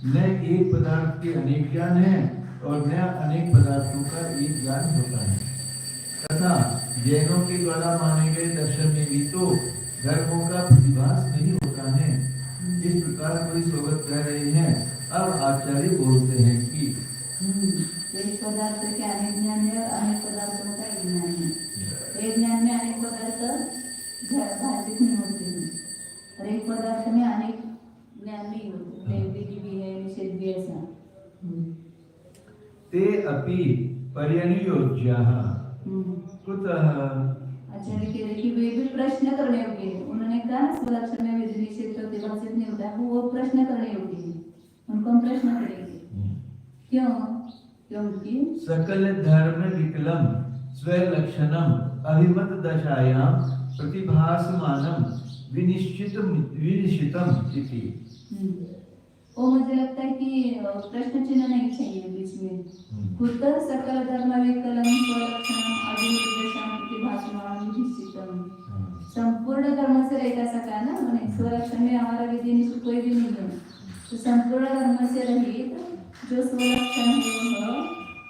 न एक पदार्थ के अनेक ज्ञान है और न अनेक पदार्थों का एक ज्ञान होता है। तथा जैनों के द्वारा माने गए दर्शन में भी तो धर्मों का प्रतिभास नहीं होता है। इस प्रकार कोई सोबत कह रहे हैं। अब आचार्य बोलते हैं कि एक पदार्थ के अनेक ज्ञान है, अनेक पदार्थों का एक ज्ञान है। एक ज्ञान में अनेक पदार्थ भाषिक नहीं होते हैं और एक पदार्थ में अनेक ज्ञान नहीं होते हैं, विधि भी है, निषेध भी ऐसा। ते अपि पर्यनुयोज्याः कुतः। आचार्य कह रहे कि वे भी प्रश्न करने योग्य है। उन्होंने कहा स्वलक्षण में विधि निषेध प्रतिभाषित नहीं होता है, वो प्रश्न करने योग्य है, उनको हम प्रश्न करेंगे। क्यों? क्योंकि सकल धर्म विकलम स्वलक्षणम अभिमत दशायां प्रतिभासमानम विनिश्चितम इति। वो मुझे लगता है कि प्रश्न चिन्ह नहीं चाहिए बीच में। कुतः सकल धर्म विकलम स्वलक्षणम अभिमत दशायां प्रतिभासमानम विनिश्चितम। संपूर्ण धर्म से रहित ऐसा कहा ना, मैंने स्वलक्षण में हमारा विधि निषेध कोई भी नहीं है। तो संपूर्ण धर्म से रहित जो स्वलक्षण है वह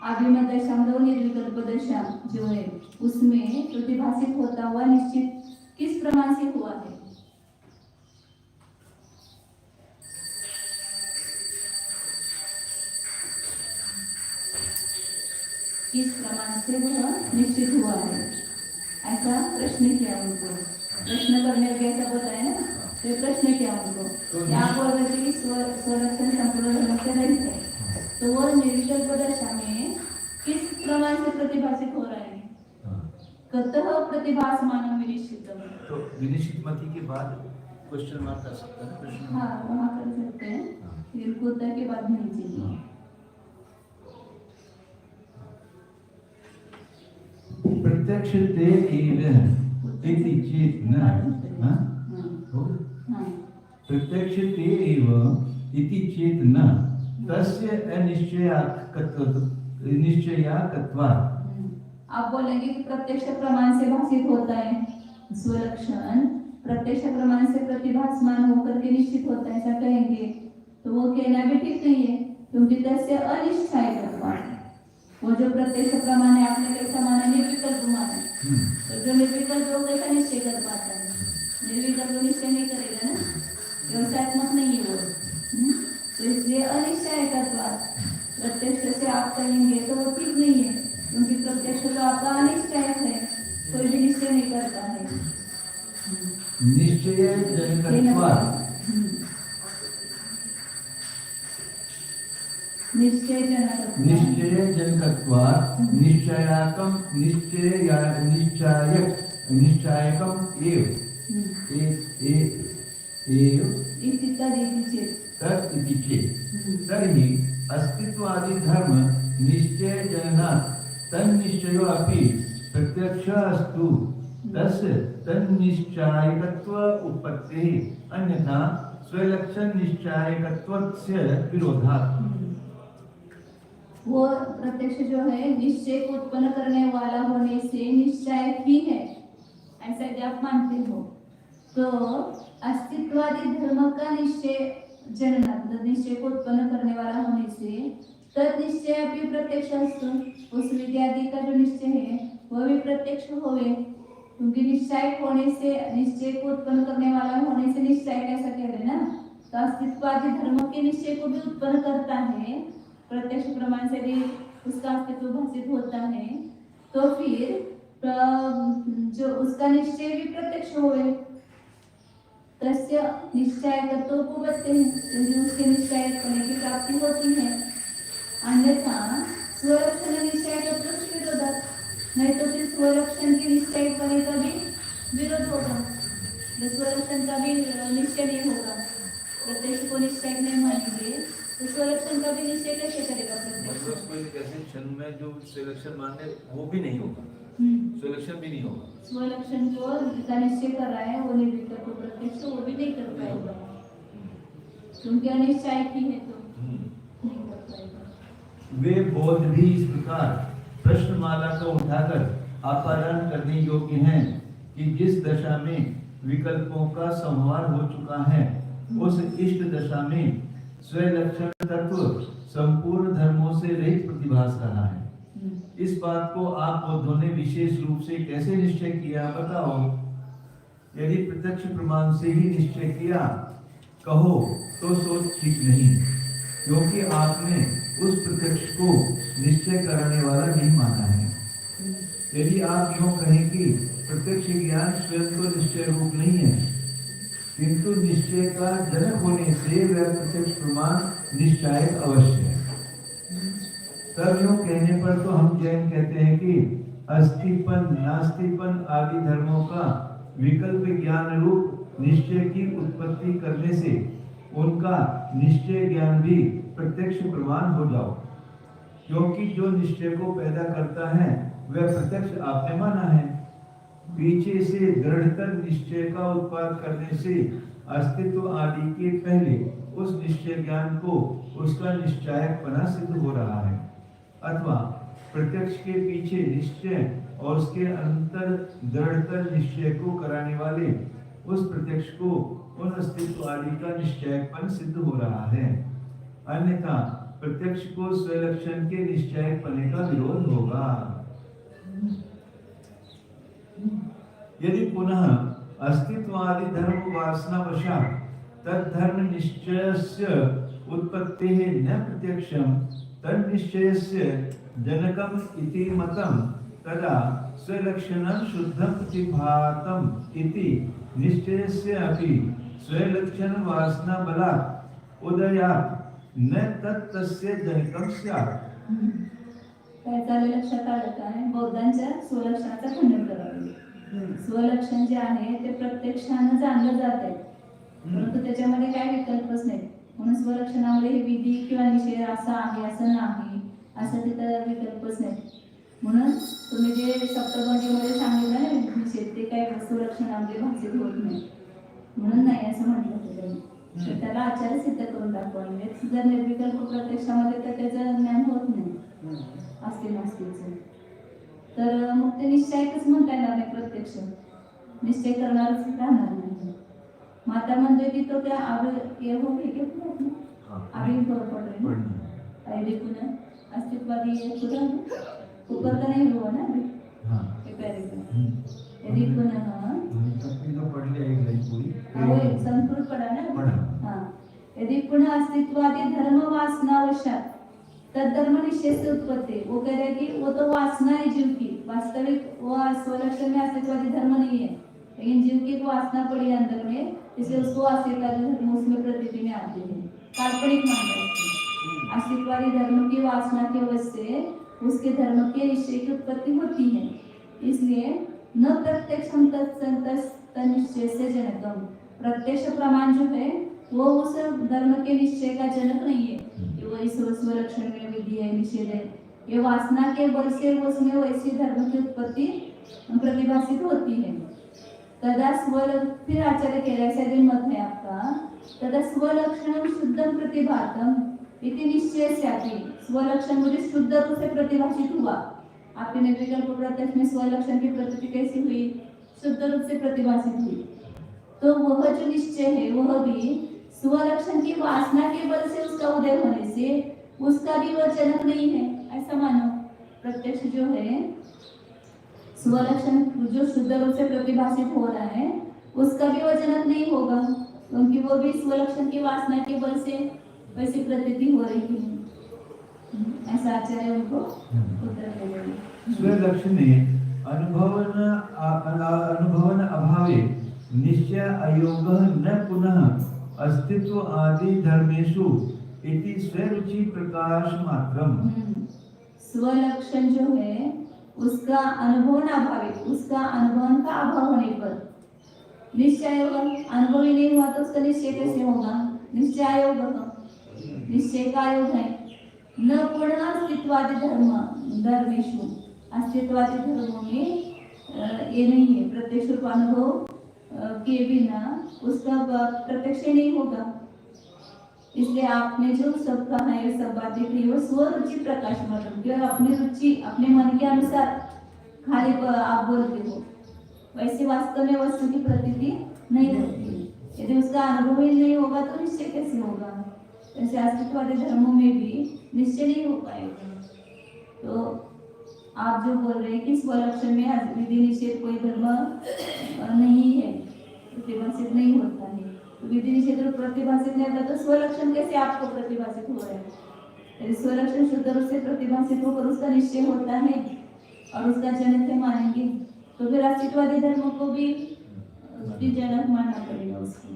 अभिमत दशा मतलब निर्विकल्प दशा जो है उसमें प्रतिभासित होता हुआ निश्चित किस प्रमाण से हुआ है? किस प्रमाण से वह निश्चित हुआ है, ऐसा प्रश्न किया उनको। प्रश्न करने के ऐसा बताया ना, तो प्रश्न किया उनको। यहाँ बोल रहे थे स्वलक्षण संपूर्ण धर्म से रहित है, तो वो निर्विकल्प दशा में किस प्रमाण से प्रतिभासित हो रहा है? कतः प्रतिभासमानम विनिश्चितम। तो विनिश्चित मति के बाद क्वेश्चन मार्क कर सकते हैं प्रश्न। हाँ, वहाँ कर सकते हैं, फिर कुतः के बाद नहीं चाहिए। प्रत्यक्ष ते एव इति चेत न प्रत्यक्ष ते एव इति चेत न तस्य निश्चयाकत्वात्। आप बोलेंगे कि प्रत्यक्ष प्रमाण से भाषित होता है स्वलक्षण, प्रत्यक्ष प्रमाण से प्रतिभासमान होकर के निश्चित होता है, ऐसा कहेंगे तो वो कहना भी ठीक नहीं है, क्योंकि तस्य अनिश्चयकत्वात्। वो जो प्रत्यक्ष प्रमाण है आपने कैसा माना, निर्विकल्प माना, तो जो निर्विकल्प वो कैसा निश्चय कर पाता है? निर्विकल्प निश्चय नहीं करेगा ना, व्यवसायत्मक नहीं है वो। तो इसलिए अनिश्चयकत्वात् प्रत्यक्ष से आप कहेंगे तो वो ठीक नहीं है, क्योंकि प्रत्यक्ष तो आपका अनिश्चयक है, कोई भी निश्चय नहीं करता है। निश्चयजनकत्वात्। निश्चयजनकत्वात् निश्चयाकं निश्चायकम् एव तत् इति चेत् तर्हि अस्तित्वादि धर्म निश्चयजननात् तन्निश्चयो अपि प्रत्यक्षस्तु तस्य तन्निश्चायकत्व उत्पत्तिः, अन्यथा स्वलक्षण निश्चायकत्वस्य विरोधात्। वो प्रत्यक्ष जो है निश्चय को उत्पन्न करने वाला होने से निश्चायक ही है, ऐसा यदि आप मानते हो तो अस्तित्वादि धर्म का निश्चय जननात्, निश्चय को उत्पन्न करने वाला होने से तद निश्चय भी प्रत्यक्ष असतो, उस विद्यादि का जो निश्चय है वह भी प्रत्यक्ष होवे, क्योंकि निश्चय होने से, निश्चय को उत्पन्न करने वाला होने से निश्चय कैसा कह रहे ना, तो अस्तित्वादि धर्म के निश्चय को भी उत्पन्न करता है, प्रत्यक्ष प्रमाण से भी उसका अस्तित्व भाषित होता है, तो फिर जो उसका निश्चय भी प्रत्यक्ष होवे, तस्य निश्चयकत्व उपपत्ति है, क्योंकि उसके निश्चय होने की प्राप्ति होती है, अन्यथा स्वलक्षण निश्चयकत्व से विरोधात्, नहीं तो फिर स्वलक्षण के निश्चय होने का भी विरोध होगा, स्वलक्षण का भी निश्चय नहीं होगा, प्रत्यक्ष को निश्चय नहीं मानेंगे तो स्वलक्षण का भी निश्चय कैसे करेगा प्रत्यक्ष? कैसे क्षण में जो स्वलक्षण माने वो भी नहीं होगा, स्वलक्षण भी नहीं होगा। स्वलक्षण जो का निश्चय कर रहा है वो निर्विकल्प प्रत्यक्ष वो भी नहीं कर पाएगा, क्योंकि अनिश्चय की है तो नहीं कर पाएगा। वे बोध भी इस प्रकार प्रश्नमाला को उठाकर अपहरण करने योग्य हैं कि जिस दशा में विकल्पों का संहार हो चुका है, उस इष्ट दशा में स्वलक्षण तत्व संपूर्ण धर्मों से रहित प्रतिभास रहा है। इस बात को आप बौद्धों ने विशेष रूप से कैसे निश्चय किया, बताओ। यदि प्रत्यक्ष प्रमाण से ही निश्चय किया कहो तो सोच ठीक नहीं, क्योंकि आपने उस प्रत्यक्ष को निश्चय कराने वाला नहीं माना है। यदि आप यूं कहें कि प्रत्यक्ष ज्ञान स्वयं तो निश्चय रूप नहीं है, किंतु निश्चय का जनक होने से वह प्रत्यक्ष प्रमाण निश्चायक अवश्य है, तब यूं कहने पर तो हम जैन कहते हैं कि अस्थिपन नास्तिपन आदि धर्मों का विकल्प ज्ञान रूप निश्चय की उत्पत्ति करने से उनका निश्चय ज्ञान भी प्रत्यक्ष प्रमाण हो जाओ, क्योंकि जो निश्चय को पैदा करता है वह प्रत्यक्ष आपने माना है। पीछे से दृढ़तर निश्चय का उत्पाद करने से अस्तित्व आदि के पहले उस निश्चय ज्ञान को उसका निश्चायकपना सिद्ध हो रहा है, अथवा प्रत्यक्ष के पीछे निश्चय और उसके अंतर दृढ़तर निश्चय को कराने वाले उस प्रत्यक्ष को उन अस्तित्व आदि का निश्चयपन सिद्ध हो रहा है, अन्यथा प्रत्यक्ष को स्वलक्षण के निश्चयपने का विरोध होगा। यदि पुनः अस्तित्वादि धर्म वासनावशात् तद्धर्म निश्चयस्य उत्पत्तेः न प्रत्यक्षं तन्निश्चयस्य जनकम् इति मतं, तदा स्वलक्षणं शुद्धं प्रतिभातम् इति निश्चयस्य अपि स्वलक्षण वासना बलात् उदयात् न तस्य जनकं स्यात्। काय चालू लक्षात आलं काय, बौद्धांच्या स्वलक्षणाचा खंडन करावे। स्वलक्षण जे आहे ते प्रत्यक्षाने जाणलं जात आहे, परंतु त्याच्यामध्ये काय विकल्पच नाही, म्हणून स्वलक्षणामध्ये हे विधी किंवा निषेध असा आहे असं नाही, असं तिथं विकल्पच नाही। म्हणून तुम्ही जे सप्तपदीमध्ये सांगितलं ना निषेध, ते काय स्वलक्षणामध्ये भाषित होत नाही, म्हणून नाही असं म्हटलं होतं त्यांनी। तर त्याला आचार्य सिद्ध करून दाखवावे. जर निर्विकल्प प्रत्यक्षामध्ये तर त्याचं ज्ञान होत नाही असते नास्तीचं. तर मग ते निश्चयच म्हणता येणार नाही, प्रत्यक्ष निश्चय करणारच राहणार नाही. माता म्हणजे की तो क्या ये हो के अभी पढ़ रहे हैं अभी पुनः अस्तित्ववादी पूरा ऊपर का नहीं हुआ ना अभी ये पहले का यदि पुनः तो पढ़ लिया एक लाइन पूरी वो संस्कृत पढ़ा ना हाँ यदि पुनः अस्तित्ववादी धर्म वासनावशात तद्धर्म निश्चय से उत्पत्ति, वो कह रहे कि वो तो वासना है जीव की, वास्तविक वो स्वलक्षण में अस्तित्ववादी धर्म नहीं है, लेकिन जीव की को वासना पड़ी है अंदर में, इसलिए उसको अस्तित्ववादी धर्म उसमें प्रतीति में आते हैं, काल्पनिक मानता है। अस्तित्ववादी धर्म की वासना की वजह से उसके धर्म के निश्चय की उत्पत्ति होती है, इसलिए न प्रत्यक्षम तत्संतनिश्चय से जनकम, प्रत्यक्ष प्रमाण जो है वो उस धर्म के निश्चय का जनक नहीं है कि वो इस स्वलक्षण में विधि है, निषेध है। ये वासना के बल से उसमें वैसी धर्म की उत्पत्ति प्रतिभासित होती है। तदा फिर आचार्य कह रहे हैं, मत है आपका, तदा स्वलक्षण शुद्ध प्रतिभातम इति निश्चय से आती, स्वलक्षण मुझे शुद्ध रूप से प्रतिभाषित हुआ। आपके निर्विकल्प प्रत्यक्ष में स्वलक्षण की प्रतीति कैसी हुई? शुद्ध रूप से प्रतिभाषित हुई। तो वह जो निश्चय है वह भी स्वलक्षण की वासना के बल से उसका उदय होने से उसका भी वह जनक नहीं है, ऐसा मानो। प्रत्यक्ष जो है स्वलक्षण जो शुद्ध रूप से प्रतिभाषित हो रहा है उसका भी वह जनक नहीं होगा, क्योंकि वो भी स्वलक्षण की वासना के बल से वैसी प्रतीति हो रही है। ऐसा आचार्य उनको उत्तर दे रहे हैं। स्वलक्षणे अनुभवन अभावे निश्चय अयोगः न पुनः अस्तित्व आदि धर्मेषु इति स्वरुचि प्रकाश मात्रम। स्वलक्षण जो है उसका अनुभवन अभावे, उसका अनुभवन का अभाव होने पर निश्चय होगा। अनुभव ही नहीं हुआ तो उसका निश्चय कैसे होगा? निश्चय आयोग, निश्चय का आयोग है। न पूर्ण अस्तित्वादि धर्मेषु, अस्तित्वादि धर्मों में ये नहीं है, प्रत्यक्ष रूप अनुभव के बिना उसका प्रत्यक्ष नहीं होगा। इसलिए आपने जो सब कहा है, सब बातें कही, वो स्वरुचि प्रकाश मात्र, अपनी रुचि अपने मन के अनुसार खाली आप बोलते हो, वैसे वास्तव में वस्तु की प्रतीति नहीं रहती। यदि उसका अनुभव ही नहीं होगा तो निश्चय कैसे होगा? ऐसे अस्तित्ववादी धर्मों में भी निश्चय नहीं हो पाएगा। तो आप जो बोल रहे हैं कि स्वलक्षण में विधि निषेध कोई धर्म नहीं है, प्रतिभाषित नहीं होता है, तो विधि निषेध प्रतिभाषित नहीं होता तो स्वलक्षण कैसे आपको प्रतिभाषित हो रहा है? यदि स्वलक्षण शुद्ध रूप से प्रतिभाषित होकर उसका निश्चय होता है और उसका जनक है मानेंगे, तो फिर अस्तित्ववादी धर्म को भी उसकी जनक मानना पड़ेगा उसको।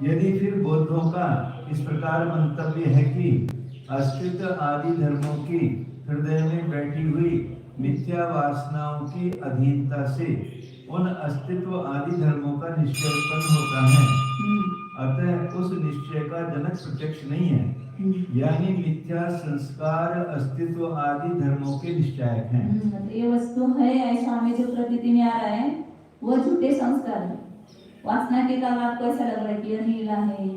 यदि फिर बौद्धों का इस प्रकार मंतव्य है कि अस्तित्व आदि धर्मों की हृदय में बैठी हुई मिथ्या वासनाओं की अधीनता से उन अस्तित्व आदि धर्मों का निश्चय उत्पन्न होता है, अतः उस निश्चय का जनक प्रत्यक्ष नहीं है, यानी मिथ्या संस्कार अस्तित्व आदि धर्मों के निश्चायक हैं। ये वस्तु है ऐसा हमें जो प्रतीति में आ रहा है वो झूठे संस्कार है। वासना के कारण आपको ऐसा लग रहा है कि यह नीला है,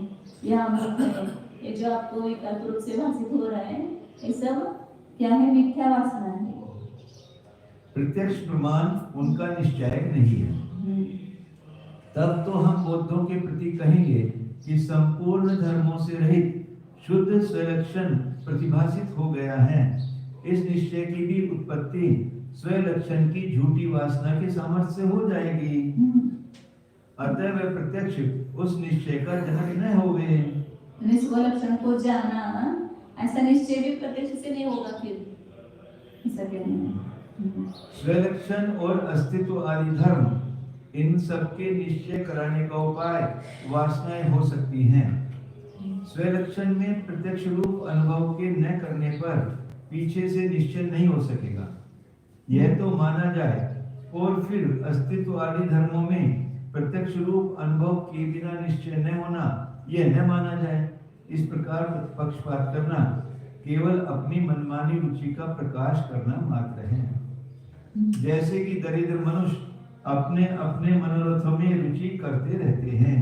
यह अमृत है, ये जो आपको विकल्प रूप से भाषित हो रहा है, ये सब क्या है? मिथ्या वासना है। प्रत्यक्ष प्रमाण उनका निश्चयक नहीं है। तब तो हम बौद्धों के प्रति कहेंगे कि संपूर्ण धर्मों से रहित शुद्ध स्वलक्षण प्रतिभासित हो गया है। इस निश्चय की भी उत्पत्ति स्वलक्षण की झूठी वासना के सामर्थ्य से हो जाएगी, अतः वह प्रत्यक्ष उस निश्चय का जनक न होवे। स्वलक्षण को जाना ऐसा निश्चय भी प्रत्यक्ष से नहीं होगा। फिर ऐसा स्वलक्षण और अस्तित्व आदि धर्म इन सबके निश्चय कराने का उपाय वासनाएं हो सकती हैं। स्वलक्षण में प्रत्यक्ष रूप अनुभव के न करने पर पीछे से निश्चय नहीं हो सकेगा, यह तो माना जाए, और फिर अस्तित्व आदि धर्मों में प्रत्यक्ष रूप अनुभव के बिना निश्चय न होना यह न माना जाए। इस प्रकार पक्षपात करना केवल अपनी मनमानी रुचि का प्रकाश करना मात्र है। जैसे कि दरिद्र मनुष्य अपने अपने मनोरथों में रुचि करते रहते हैं,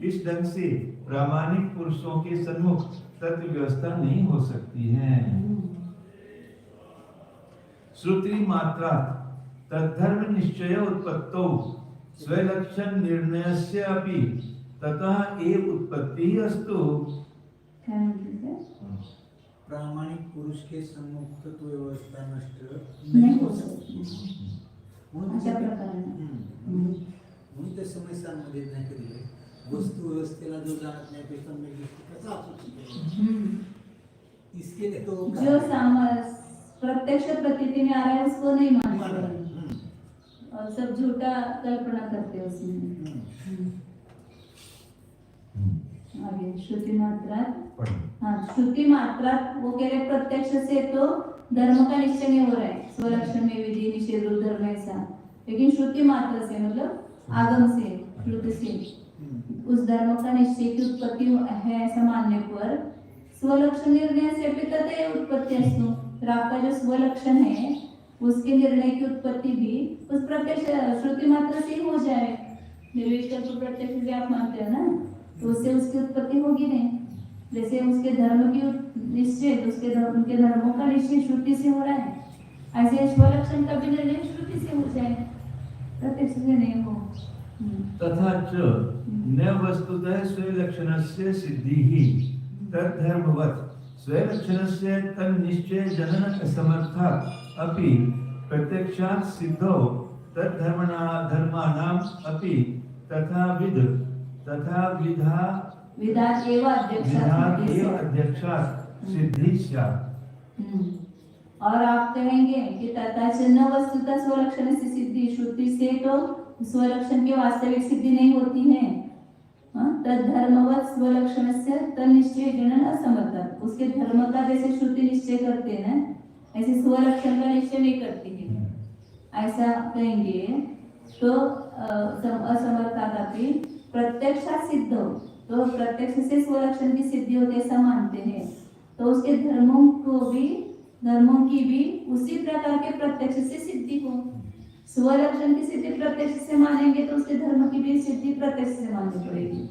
इस ढंग से प्रामाणिक पुरुषों के सन्मुख तत्व व्यवस्था नहीं हो सकती है। श्रुति मात्रा तद्धर्म निश्चय उत्पत्तौ स्वलक्षण निर्णयस्य अपि ततः एव उत्पत्ति अस्तु। प्रामाणिक पुरुष के सम्मुख तत्व व्यवस्था नष्ट नहीं हो सकती अशा प्रकारे। म्हणून त्या समस्यांमध्ये नाही केलेलं वस्तु व्यवस्थेला जो जाणत नाही ते सम्यक दृष्टी कसा असू शकते इसके लिए तो जो प्रत्यक्ष प्रतीति में आ रहा है उसको नहीं मानते और सब झूठा कल्पना करते हैं उसमें। आगे श्रुति मात्रा, हाँ श्रुति मात्रा वो कह रहे प्रत्यक्ष से तो धर्म का निश्चय नहीं हो रहा है, स्वलक्षण में विधि निषेध धर्म ऐसा, लेकिन श्रुति मात्रा से मतलब आगम से श्रुति से उस धर्म का निश्चय की उत्पत्ति है ऐसा मानने पर स्वलक्षण निर्णय से पितते उत्पत्ति अस्तु। फिर आपका जो स्वलक्षण है उसके निर्णय की उत्पत्ति भी उस प्रत्यक्ष श्रुति मात्रा से ही हो जाए। निर्विकल्प प्रत्यक्ष से आप मानते हो ना, तो उससे उसकी उत्पत्ति होगी नहीं। जैसे उसके धर्म की निश्चय उसके धर्मों का निश्चय श्रुति से हो रहा है, ऐसे स्वलक्षण का भी निर्णय श्रुति से हो जाए, प्रत्यक्ष से नहीं हो। तथा च न वस्तुतः स्वलक्षणस्य सिद्धिः तद्धर्मवत् स्वलक्षणस्य तन्निश्चय जनन असमर्थात् अपि प्रत्यक्षात् सिद्धौ तद्धर्माणाम् अपि विधात् एव अध्यक्षात् सिद्धि स्यात्। और आप कहेंगे कि तथा च न वस्तुतः स्वलक्षण से सिद्धि, श्रुति से तो स्वलक्षण की वास्तविक सिद्धि नहीं होती है। तद्धर्मवत् स्वलक्षणस्य तन्निश्चय जनन असमर्थः, उसके धर्म का जैसे श्रुति निश्चय करते हैं ना ऐसे स्वलक्षण का निश्चय नहीं करती है, ऐसा कहेंगे तो असमर्थादपि प्रत्यक्षात् सिद्ध हो, तो प्रत्यक्ष से स्वलक्षण की सिद्धि होती ऐसा मानते हैं, तो उसके धर्मों की भी उसी प्रकार के प्रत्यक्ष से सिद्धि हो। स्वलक्षण की सिद्धि प्रत्यक्ष से मानेंगे तो उसके धर्म की भी सिद्धि प्रत्यक्ष से माननी पड़ेगी।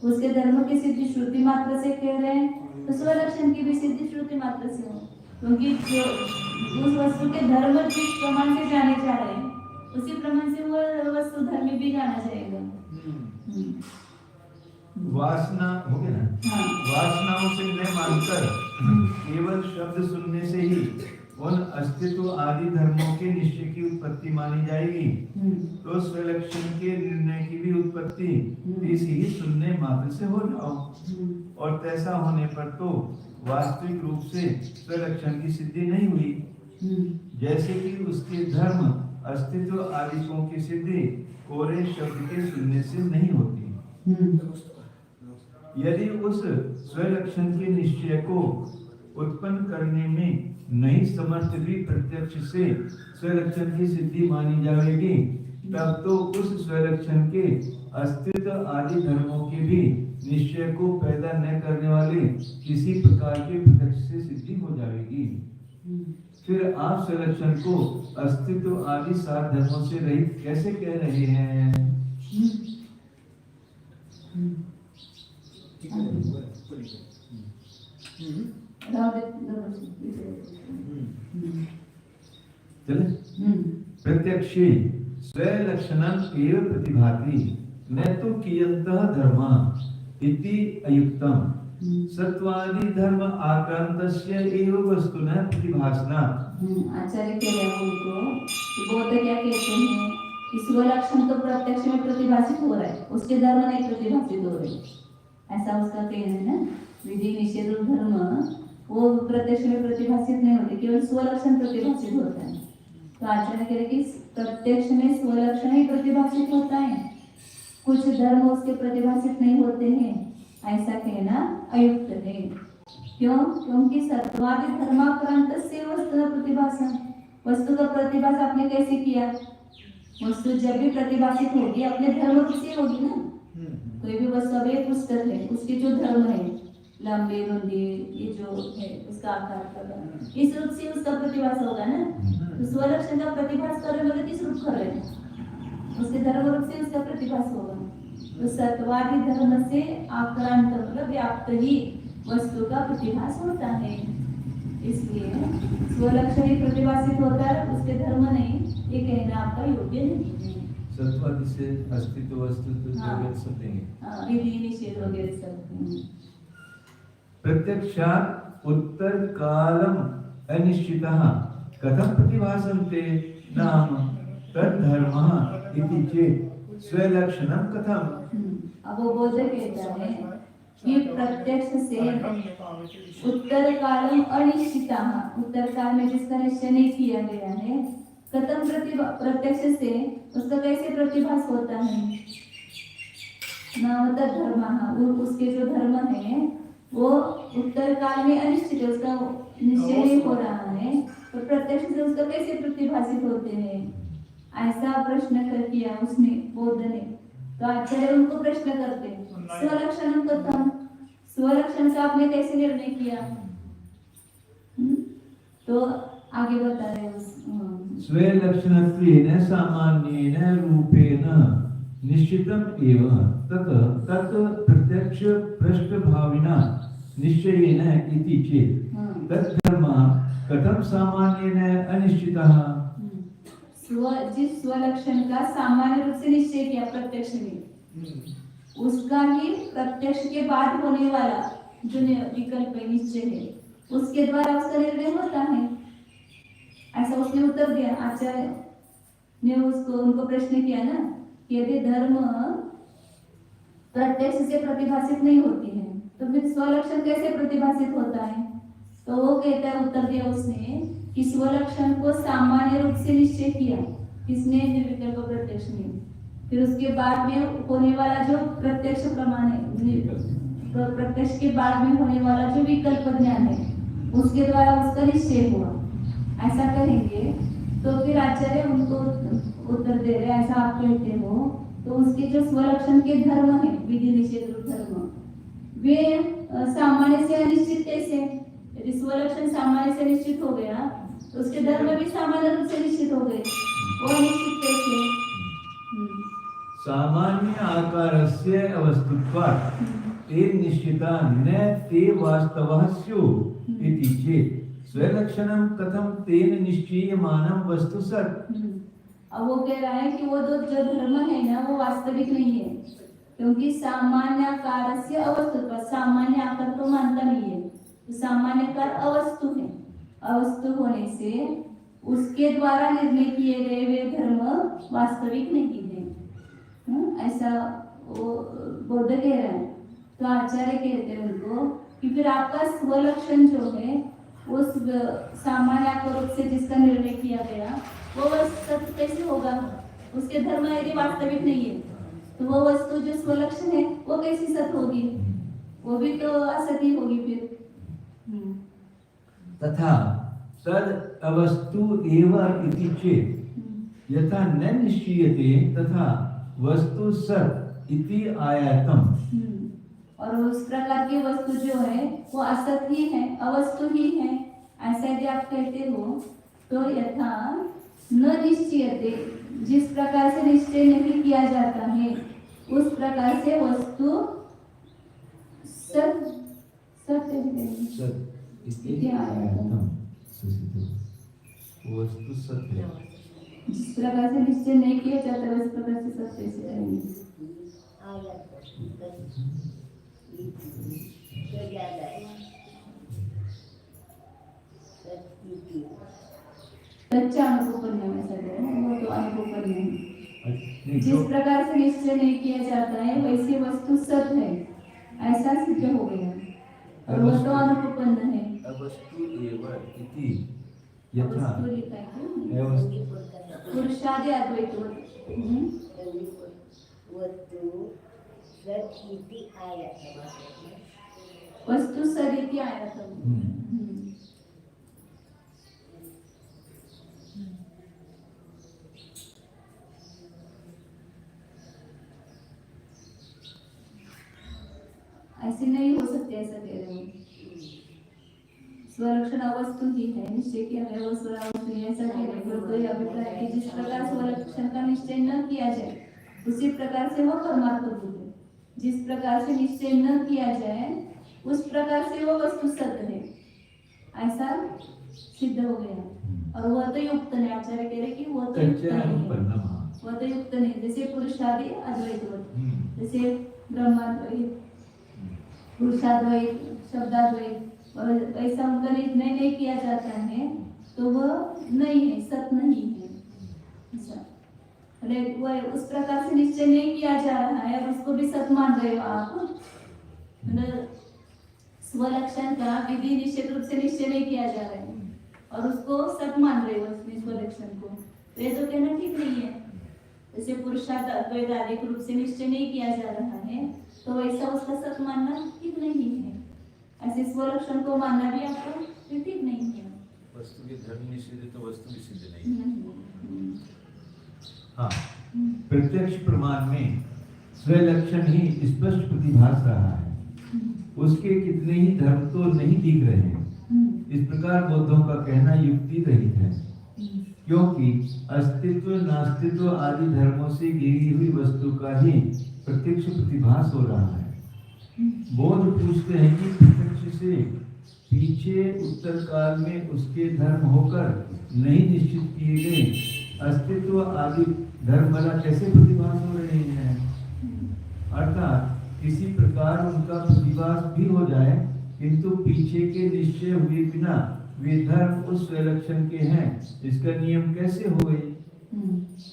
उसके धर्म की सिद्धि श्रुति मात्र से कह रहे हैं तो स्वलक्षण की भी सिद्धि श्रुति मात्र से हो, क्योंकि जो उस वस्तु के धर्म जिस प्रमाण से जाने जा रहे हैं उसी प्रमाण से वो वस्तु धर्म भी जाना जाएगा। वासना हो गया ना, वासनाओं से न मानकर केवल शब्द सुनने से ही उन अस्तित्व आदि धर्मों के निश्चय की उत्पत्ति मानी जाएगी, तो स्वलक्षण के निर्णय की भी उत्पत्ति इसी ही सुनने मात्र से हो जाओ। और तैसा होने पर तो वास्तविक रूप से स्वलक्षण की सिद्धि नहीं हुई, जैसे कि उसके धर्म अस्तित्व आदिकों की सिद्धि कोरे शब्द के सुनने से नहीं होती। यदि उस स्वलक्षण के निश्चय को उत्पन्न करने में नहीं समर्थ भी प्रत्यक्ष से स्वलक्षण की सिद्धि मानी जाएगी, तब तो उस स्वलक्षण के अस्तित्व आदि धर्मों के भी निश्चय को पैदा न करने वाले किसी प्रकार के प्रत्यक्ष से सिद्धि हो जाएगी। फिर आप स्वलक्षण को अस्तित्व आदि सात धर्मों से रहित कैसे कह रहे हैं? प्रत्यक्षे स्वलक्षणं एव प्रतिभाति न तो कियन्तः धर्मा इति अयुक्तम् सत्वादि धर्म आक्रांतस्य एव वस्तुनः प्रतिभासना। आचार्य कह रहे हैं उनको कि बौद्ध क्या कहते हैं कि स्वलक्षण तो प्रत्यक्ष में प्रतिभासित हो रहा है, उसके धर्म नहीं प्रतिभासित हो रहे, ऐसा उसका कहना है ना। विधि निषेध धर्म वो प्रत्यक्ष में प्रतिभासित नहीं होते, केवल स्वलक्षण प्रतिभासित होता है। तो आचार्य कह रहे कि प्रत्यक्ष में स्वलक्षण ही प्रतिभासित होता है, कुछ धर्म उसके प्रतिभासित नहीं होते हैं, ऐसा कहना अयुक्त है। क्यों? क्योंकि सत्वादि धर्माक्रांत से वस्तु प्रतिभासन, वस्तु का प्रतिभास आपने कैसे किया? वस्तु जब भी प्रतिभासित होगी अपने धर्म से होगी ना। कोई भी वस्तु, अब एक पुस्तक है, उसके जो धर्म है लंबी रुंदी ये जो है उसका आकार का, इस रूप से उसका प्रतिभास होगा ना। तो स्वलक्षण का प्रतिभास कर रहे किस रूप कर रहे हैं? उसके धर्म रूप से उसका प्रतिभास होगा। तो सत्वादि धर्म से आक्रांत मतलब व्याप्त ही वस्तु का प्रतिभास होता है। इसलिए स्वलक्षण ही प्रतिभासित होता है, उसके धर्म नहीं, ये कहना आपका योग्य नहीं है। सत्वादि से अस्तित्व वस्तुत्व हाँ। सब लेंगे। विधि निषेध वगैरह सब। प्रत्यक्षात् उत्तर कालम अनिश्चितः कथं प्रतिभासन्ते नाम तद्धर्मः इति चेत् स्वलक्षणं कथम्। अब वो बोध कहता है कि प्रत्यक्ष से उत्तर कालम अनिश्चितः, उत्तर काल में जिसका निश्चय नहीं किया गया है, कथम प्रत्यक्ष से उसका कैसे प्रतिभास होता है। नाम तद्धर्मः, उसके जो धर्म है वो उत्तर काल में अनिश्चित है, उसका निश्चय नहीं हो रहा है, तो प्रत्यक्ष से उसका कैसे प्रतिभासित होते हैं। ऐसा प्रश्न कर किया उसने बौद्ध ने, तो आचार्य उनको प्रश्न करते स्वलक्षण कथम, स्वलक्षण का आपने कैसे निर्णय किया। तो आगे बता रहे स्वलक्षणत्वेन सामान्येन रूपेण निश्चितम् एव तत् प्रत्यक्ष पृष्ठभाविना निश्चयेन इति चेत् तद्धर्मः कथं सामान्येन अनिश्चितः। जिस स्वलक्षण का सामान्य रूप से निश्चय किया प्रत्यक्ष ने, उसका ही प्रत्यक्ष के बाद होने वाला जो विकल्प निश्चय है, उसके द्वारा उसका निर्णय होता है। ऐसा उसने उत्तर दिया। आचार्य ने उनको प्रश्न किया ना, यदि धर्म प्रत्यक्ष से प्रतिभासित नहीं होती है तो फिर स्वलक्षण कैसे प्रतिभासित होता है। तो वो कहता है, उत्तर दिया उसने कि स्वलक्षण को सामान्य रूप से निश्चय किया किसने, निर्विकल्प प्रत्यक्ष ने। फिर उसके बाद में होने वाला जो प्रत्यक्ष प्रमाण है, प्रत्यक्ष के बाद में होने वाला जो विकल्प ज्ञान है, उसके द्वारा उसका निश्चय हुआ। ऐसा करेंगे तो फिर आचार्य उनको उत्तर दे रहे, ऐसा आप कहते हो तो उसके जो स्वलक्षण के धर्म है, विधि निषेध रूप धर्म, वे सामान्य से अनिश्चित कैसे। यदि स्वलक्षण सामान्य से निश्चित हो गया तो उसके धर्म भी सामान्य रूप से निश्चित हो गए, वो अनिश्चित कैसे। सामान्य आकारस्य अवस्तुत्वात् ते निश्चिता न ते वास्तवः स्युः इति चेत् स्वलक्षणं कथं तेन निश्चीयमानं वस्तु सत्। अब वो कह रहा है कि वो जो धर्म है ना वो वास्तविक नहीं है, क्योंकि सामान्य आकारस्य अवस्तुत्वात्, सामान्य आकार तो मानता नहीं है, तो सामान्य आकार अवस्तु है, अवस्तु होने से उसके द्वारा निर्णय किए गए वे धर्म वास्तविक नहीं है। ऐसा वो बौद्ध कह रहा है। तो आचार्य कहते हैं उनको कि फिर आपका स्वलक्षण जो है उस सामान्य आकार रूप से जिसका निर्णय किया गया वो सत्य कैसे होगा। उसके धर्म यदि वास्तविक नहीं है तो वो वस्तु जो स्वलक्षण है वो कैसी सत्य होगी, वो भी तो असत्य होगी फिर। तथा तद अवस्तु एव इति चेत् यथा न निश्चीयते तथा वस्तु सत् इति आयातम्। और उस प्रकार की वस्तु जो है वो असत ही है, अवस्तु ही है, ऐसा यदि आप कहते हो तो यथा न निश्चयते, जिस प्रकार से निश्चय नहीं किया जाता है उस प्रकार से वस्तु सत इति आयातम्। वस्तु सत्य, जिस प्रकार से निश्चय नहीं किया जाता उस प्रकार से सत्य से रहेंगे। सच्चा अनुभव करने में सर वो तो अनुभव करने में जिस प्रकार से निश्चय नहीं किया जाता है वैसी वस्तु सत्य है, ऐसा सिद्ध हो गया और वो तो अनुपन्न है। अवस्तु एव इति यथा पुरुषादि अद्वैत वस्तु सदिति आयातम्। ऐसे नहीं हो सकते, ऐसा कह रहे हो। स्वलक्षण अवस्तु ही है, निश्चय किया है वो स्वलक्षण, ऐसा कह रहे हो। तो यह अभिप्राय है कि जिस प्रकार स्वलक्षण का निश्चय न किया जाए उसी प्रकार से वो परमार्थ भूत है। जिस प्रकार से निश्चय न किया जाए उस प्रकार से वो वस्तु सत्य है, ऐसा सिद्ध हो गया। और वह तो युक्त नहीं, आचार्य कह रहे कि वो तो युक्त नहीं है, वह तो युक्त नहीं। जैसे पुरुषादि अद्वैत, जैसे ब्रह्माद्वैत, पुरुषाद्वैत, शब्दाद्वैत, और ऐसा उनका निर्णय नहीं किया जाता है तो वह नहीं है, सत्य नहीं है। वह उस प्रकार से निश्चय नहीं किया जा रहा है, उसको भी सत्य मान रहे हो आप। स्वलक्षण का विधि निश्चित रूप से निश्चय नहीं किया जा रहा है और उसको सत्य मान रहे हो उसमें स्वलक्षण को, तो ये तो कहना ठीक नहीं है। जैसे पुरुषार्थ अद्वैत आदि रूप से निश्चय नहीं किया जा रहा है तो वैसा उसका सत्य मानना ठीक नहीं है। ऐसे स्वलक्षण को मानना भी आपको ठीक नहीं है। वस्तु के धर्म निषेध है तो वस्तु भी सिद्ध नहीं। हाँ, प्रत्यक्ष प्रमाण में स्वलक्षण ही स्पष्ट प्रतिभास रहा है, उसके कितने ही धर्म तो नहीं दिख रहे हैं। इस प्रकार बौद्धों का कहना युक्ति रहित है, क्योंकि अस्तित्व नास्तित्व आदि धर्मों से घिरी हुई वस्तु का ही प्रत्यक्ष प्रतिभास हो रहा है। बौद्ध पूछते हैं कि प्रत्यक्ष से पीछे उत्तर काल में उसके धर्म होकर नहीं निश्चित किए गए अस्तित्व आदि धर्म भला कैसे प्रतिभास हो रहे हैं। अर्थात किसी प्रकार उनका प्रतिभास भी हो जाए किंतु पीछे के निश्चय हुए बिना वे धर्म उस स्वलक्षण के हैं, इसका नियम कैसे हो गए।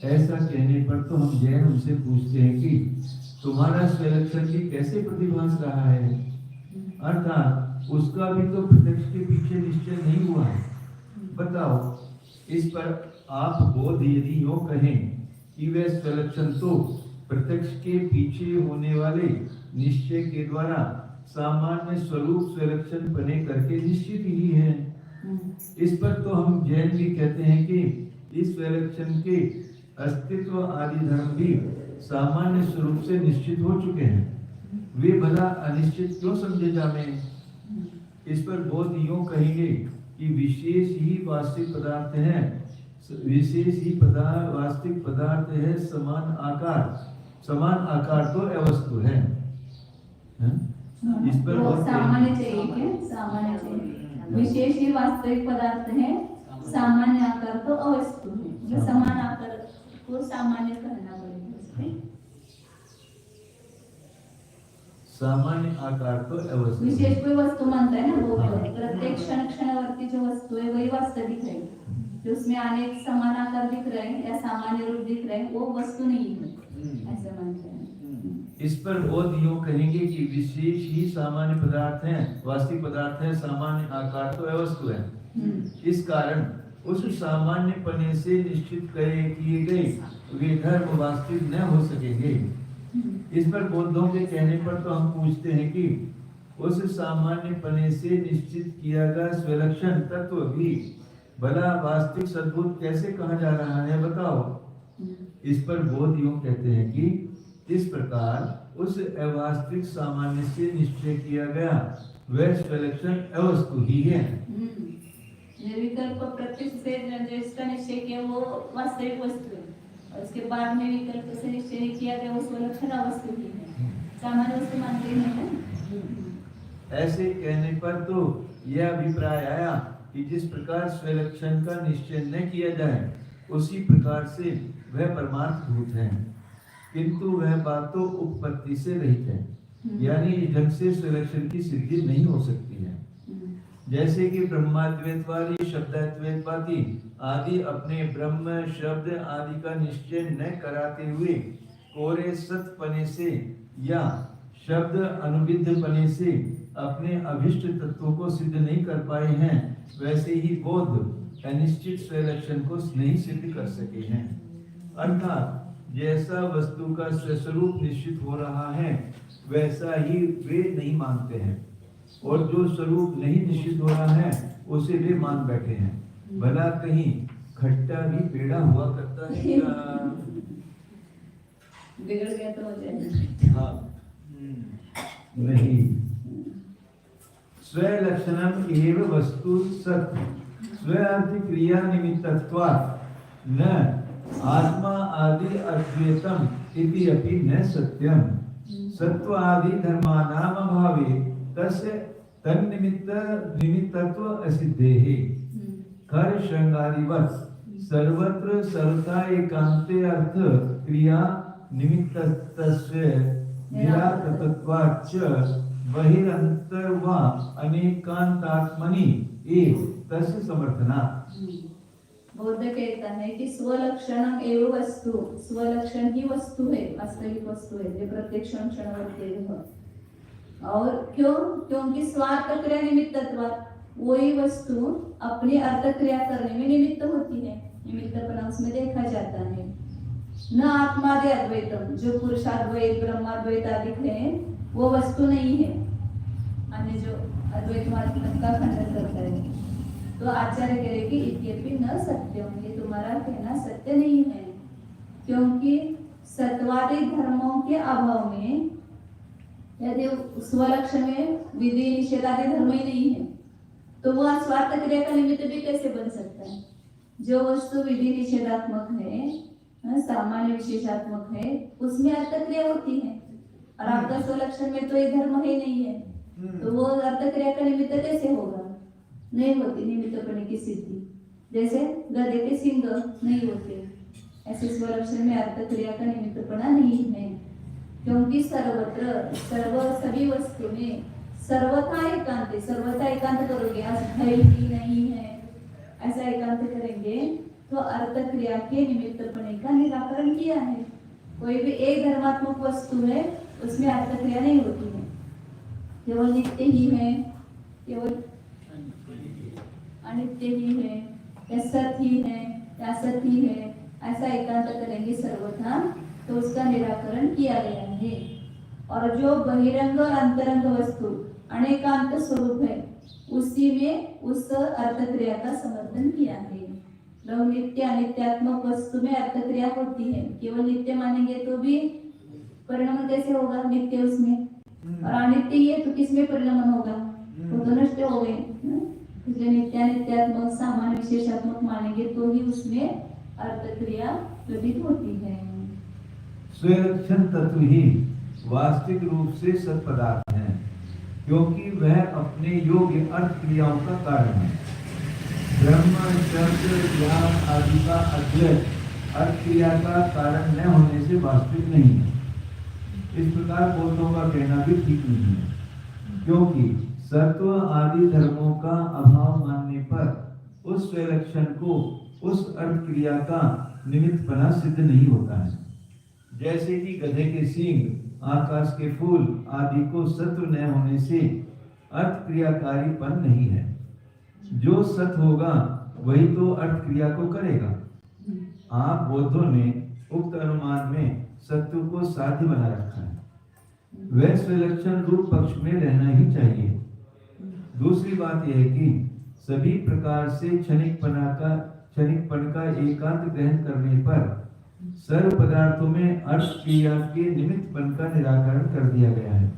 ऐसा कहने पर तो हम जैन उनसे पूछते हैं कि तुम्हारा स्वलक्षण की कैसे प्रतिभास रहा है, अर्थात उसका भी तो प्रत्यक्ष के पीछे निश्चय नहीं हुआ है, बताओ। इस पर आप बौद्ध यदि यो कहें कि वह स्वलक्षण तो प्रत्यक्ष के पीछे होने वाले निश्चय के द्वारा सामान्य स्वरूप स्वलक्षण बने करके निश्चित ही है। इस पर तो हम जैन भी कहते हैं कि इस स्वलक्षण के अस्तित्व आदि धर्म भी सामान्य स्वरूप से निश्चित हो चुके हैं, वे भला अनिश्चित क्यों समझे जावे। इस पर बौद्ध यूं कहेंगे कि विशेष ही वास्तविक पदार्थ है, विशेष ही वास्तविक पदार्थ है, समान आकार तो अवस्तु है। इस पर सामान्य चाहिए क्या, सामान्य चाहिए। विशेष ही वास्तविक पदार्थ है, सामान्य आकार तो अवस्तु है। जो समान आकार को सामान्य कहना पड़ेगा। सामान्य आकार तो अवस्तु, विशेष कोई वस्तु मानता है ना, वो प्रत्येक क्षण क्षणवर्ती जो वस्तु है वही वास्तविक है। जो उसमें अनेक समान आकार दिख रहे हैं या सामान्य रूप दिख रहे हैं वो वस्तु नहीं है, ऐसा मानते हैं। इस पर बौद्ध यूं कहेंगे कि विशेष ही सामान्य पदार्थ है, वास्तविक पदार्थ है, सामान्य आकार तो अवस्तु है। इस कारण उस सामान्य पने से निश्चित किए गए वे धर्म वास्तविक न हो सकेंगे। इस पर बौद्धों के कहने पर तो हम पूछते हैं कि उस सामान्य पने से निश्चित किया गया स्वलक्षण तत्व भी भला वास्तविक सद्भुत कैसे कहा जा रहा है, बताओ। इस पर बौद्ध यूं कहते हैं कि इस प्रकार उस अवास्तविक सामान्य से निश्चय किया गया वह स्वलक्षण अवस्तु ही है। विकल्प प्रत्यक्ष से जिसका निश्चय किया वो वास्तविक वस्तु है, और उसके बाद में विकल्प से निश्चय नहीं किया गया वो स्वलक्षण अवस्तु ही है, सामान्य वस्तु मानते नहीं है। ऐसे कहने पर तो यह अभिप्राय आया कि जिस प्रकार स्वलक्षण का निश्चय न किया जाए उसी प्रकार से वह परमार्थ भूत है, किंतु वह बात तो उपपत्ति से रहित है, यानी इस ढंग से स्वलक्षण की सिद्धि नहीं हो सकती है। जैसे कि ब्रह्माद्वैतवादी शब्दाद्वैतवादी आदि अपने ब्रह्म शब्द आदि का निश्चय न कराते हुए कोरे सतपने से या शब्द अनुविद्ध पने से अपने अभिष्ट तत्वों को सिद्ध नहीं कर पाए हैं, वैसे ही बौद्ध अनिश्चित स्वलक्षण को नहीं सिद्ध कर सके हैं। अर्थात जैसा वस्तु का स्वस्वरूप निश्चित हो रहा है वैसा ही वे नहीं मानते हैं, और जो स्वरूप नहीं निश्चित हो रहा है उसे वे मान बैठे हैं। भला कहीं खट्टा भी पेड़ा हुआ करता है क्या? बिगड़ गया तो हो जाएगा। हाँ, नहीं। स्वलक्षणम एव वस्तु सत् स्वार्थ क्रिया निमित्तत्वात् न आत्मा आदि अद्वैतम इति अपि न सत्यम। सत्व आदि धर्मानाम अभावे तस्य तन्निमित्त निमित्तत्व असिद्धेः कर श्रृंगारिवत् सर्वत्र सर्वथा एकांते अर्थ क्रिया निमित्तस्य निराकृतत्वाच्च बहिरंतर्वा अनेकांतात्मनि एव तस्य समर्थना। बौद्ध कहता है कि स्वलक्षण एवं वस्तु, स्वलक्षण ही वस्तु है, वास्तविक वस्तु है जो प्रत्येक क्षण है। और क्यों? क्योंकि स्वार्थ क्रिया निमित्तत्व, वही वस्तु अपनी अर्थ क्रिया करने में निमित्त होती है, निमित्तपना उसमें देखा जाता है। न आत्मादि अद्वैतम, जो पुरुषाद्वैत ब्रह्माद्वैत आदि है वो वस्तु नहीं है, अन्य जो अद्वैतवाद का खंडन करता है। तो आचार्य कह रहे कि इत्यपि न सत्यम, ये तुम्हारा कहना सत्य नहीं है, क्योंकि सत्वादि धर्मों के अभाव में यदि स्वलक्षण में विधि निषेधादि धर्म ही नहीं है तो वह स्वार्थ क्रिया का निमित्त भी कैसे बन सकता है? जो वस्तु विधि निषेधात्मक है, सामान्य विशेषात्मक है, उसमें अर्थ क्रिया होती है, और आपका स्वलक्षण में तो ये धर्म ही नहीं है, तो वो अर्थ क्रिया का निमित्त कैसे होगा? नहीं होती निमित्तपने की सिद्धि। जैसे गधे के सिंग नहीं होते, ऐसे स्वलक्षण में अर्थ क्रिया का निमित्तपना नहीं है, क्योंकि सर्वत्र सर्व सभी वस्तु में सर्वथा एकांत, सर्वथा एकांत करोगे, अस्थायी नहीं है ऐसा एकांत करेंगे तो अर्थ क्रिया के निमित्तपने का निराकरण किया है। कोई भी एक धर्मात्मक वस्तु है उसमें अर्थ क्रिया नहीं होती है, केवल नित्य ही है, केवल अनित्य ही है, या सत ही है या असत ही है, ऐसा एकांत करेंगे सर्वथा तो उसका निराकरण किया गया है। और जो बहिरंग और अंतरंग वस्तु अनेकांत स्वरूप है उसी में उस अर्थ क्रिया का समर्थन किया है। नित्य अनित्यात्मक वस्तु में अर्थ क्रिया होती है, केवल नित्य मानेंगे तो भी परिणाम कैसे होगा? नित्य उसमें, और अनित्य ही है तो किसमें परिणाम होगा? वो तो नष्ट हो गए। इसलिए नित्यानित्यात्मक सामान्य विशेषात्मक मानेंगे तो ही उसमें अर्थ क्रिया प्रतीत होती है। स्वलक्षण तत्व ही वास्तविक रूप से सत पदार्थ है, क्योंकि वह अपने योग्य अर्थ क्रियाओं का कारण है। ब्रह्म शब्द ज्ञान आदि का अद्वय अर्थ क्रिया का कारण न होने से वास्तविक नहीं है। इस प्रकार बौद्धों का कहना भी ठीक नहीं है, क्योंकि सत्व आदि धर्मों का अभाव मानने पर उस स्वलक्षण को उस अर्थ क्रिया का निमित्त बना सिद्ध नहीं होता है। जैसे कि गधे के सींग, आकाश के फूल आदि को सत्व न होने से अर्थ क्रियाकारीपन नहीं है। जो सत होगा वही तो अर्थ क्रिया को करेगा। आप बौद्धों ने उक्त अनुमान में सत्व को साध्य बना रखा है, वह स्वलक्षण रूप पक्ष में रहना ही चाहिए। दूसरी बात यह है कि सभी प्रकार से क्षणिकपन का एकांत ग्रहण करने पर सर्व पदार्थों में अर्थ क्रिया के निमित्तपन का निराकरण कर दिया गया है।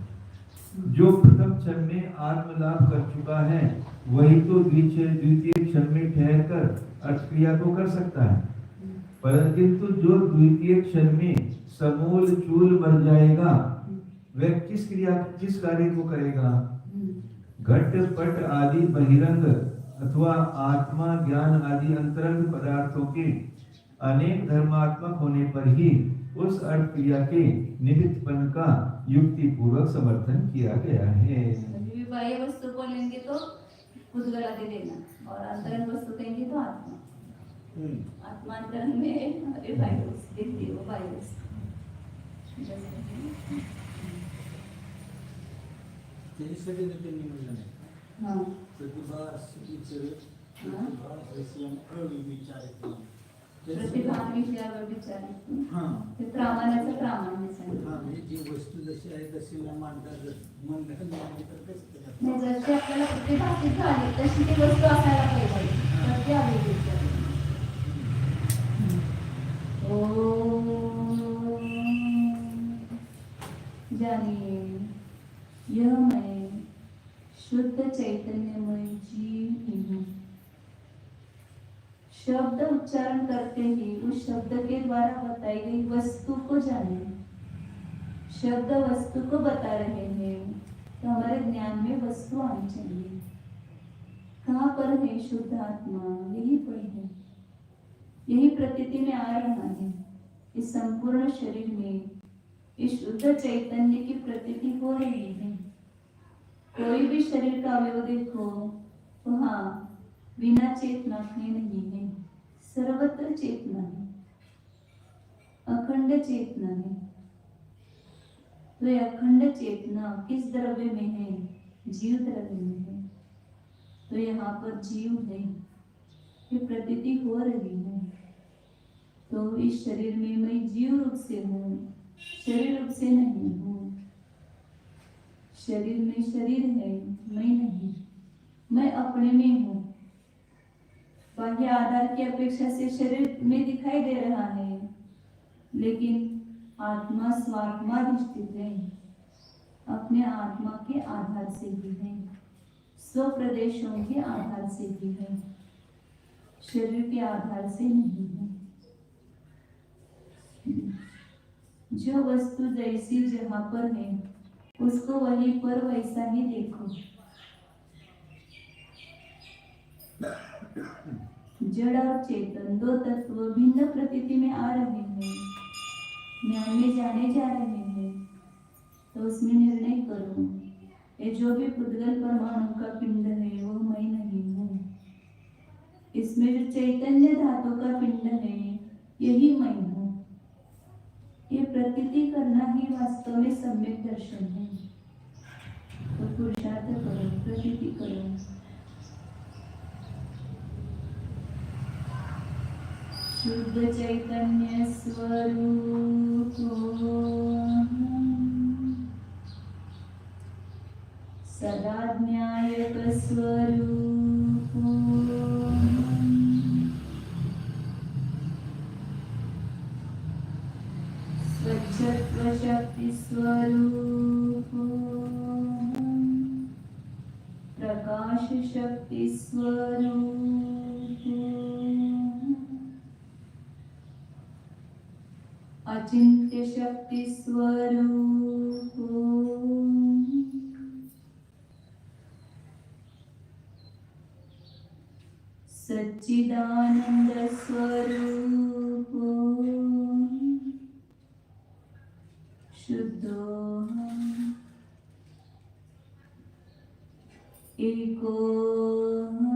जो प्रथम क्षण में आत्मलाभ कर चुका है वही तो द्वितीय क्षण में ठहर कर अर्थ क्रिया को कर सकता है, परंतु जो द्वितीय क्षण में समूल चूल बन जाएगा वह किस कार्य को करेगा? घट पट आदि बहिरंग अथवा आत्मा ज्ञान आदि अंतरंग पदार्थों के अनेक धर्मात्मक होने पर ही उस अर्थ क्रिया के निमित्तपन का युक्ति पूर्वक समर्थन किया गया है। बाह्य वस्तु को लेंगे तो उद्गला दे देना, और अंतरंग वस्तु कहेंगे तो आत्मा। आत्मा अंतरंग में अरे बाह्य वस्तु देखती है, वो बाह्य वस्तु त्याच्यासाठी त्यांनी म्हणलं नाही हाँ प्रतिभा ते प्रामाण्याचं प्रामाण्य सांगितलं. म्हणजे जी वस्तू जशी आहे तशी न मांडता म्हणलं तर कसं नाही, जशी आपल्याला प्रतिभा सिद्ध आहे तशी ती वस्तू असायला पाहिजे, तर ती अभिव्यक्त आहे. ओम जानिए यह मैं शुद्ध चैतन्यमय जीव ही हूँ। शब्द उच्चारण करते ही उस शब्द के द्वारा बताई गई वस्तु को जाने। शब्द वस्तु को बता रहे हैं, तो हमारे ज्ञान में वस्तु आनी चाहिए। कहाँ पर है शुद्ध आत्मा? यही पर है, यही प्रतीति में आ रहा है। इस संपूर्ण शरीर में इस शुद्ध चैतन्य की प्रतीति हो रही है। कोई भी शरीर का अवयव देखो तो हाँ, बिना चेतना के नहीं है, सर्वत्र चेतना है, अखंड चेतना है। तो ये अखंड चेतना किस द्रव्य में है? जीव द्रव्य में है। तो यहाँ पर जीव है, ये प्रतीति हो रही है। तो इस शरीर में मैं जीव रूप से हूँ, शरीर रूप से नहीं हूँ। शरीर में शरीर है, मैं नहीं, मैं अपने में हूँ। बाह्य आधार की अपेक्षा से शरीर में दिखाई दे रहा है, लेकिन आत्मा स्वात्मा अधिष्ठित है, अपने आत्मा के आधार से भी है, स्व प्रदेशों के आधार से भी है, शरीर के आधार से नहीं है। जो वस्तु जैसी जहाँ पर है, उसको वहीं पर वैसा ही देखो। जड़ और चेतन दो तत्व भिन्न प्रतीति में आ रहे हैं, ज्ञान में जाने जा रहे हैं, तो उसमें निर्णय करो, ये जो भी पुद्गल परमाणु का पिंड है वो मैं नहीं हूँ। इसमें जो चैतन्य धातु का पिंड है यही मैं हूँ। ये प्रतीति करना ही वास्तव में सम्यक दर्शन है। तो पुरुषार्थ करो, प्रतीति करो। शुद्ध चैतन्य स्वरूप सदा ज्ञायक स्वरूप स्वच्छत्व शक्ति स्वरूप प्रकाश शक्ति स्वरूप अचिंत्य शक्ति स्वरूप सच्चिदानंद स्वरूप शुद्धोऽहम् एकोऽहम्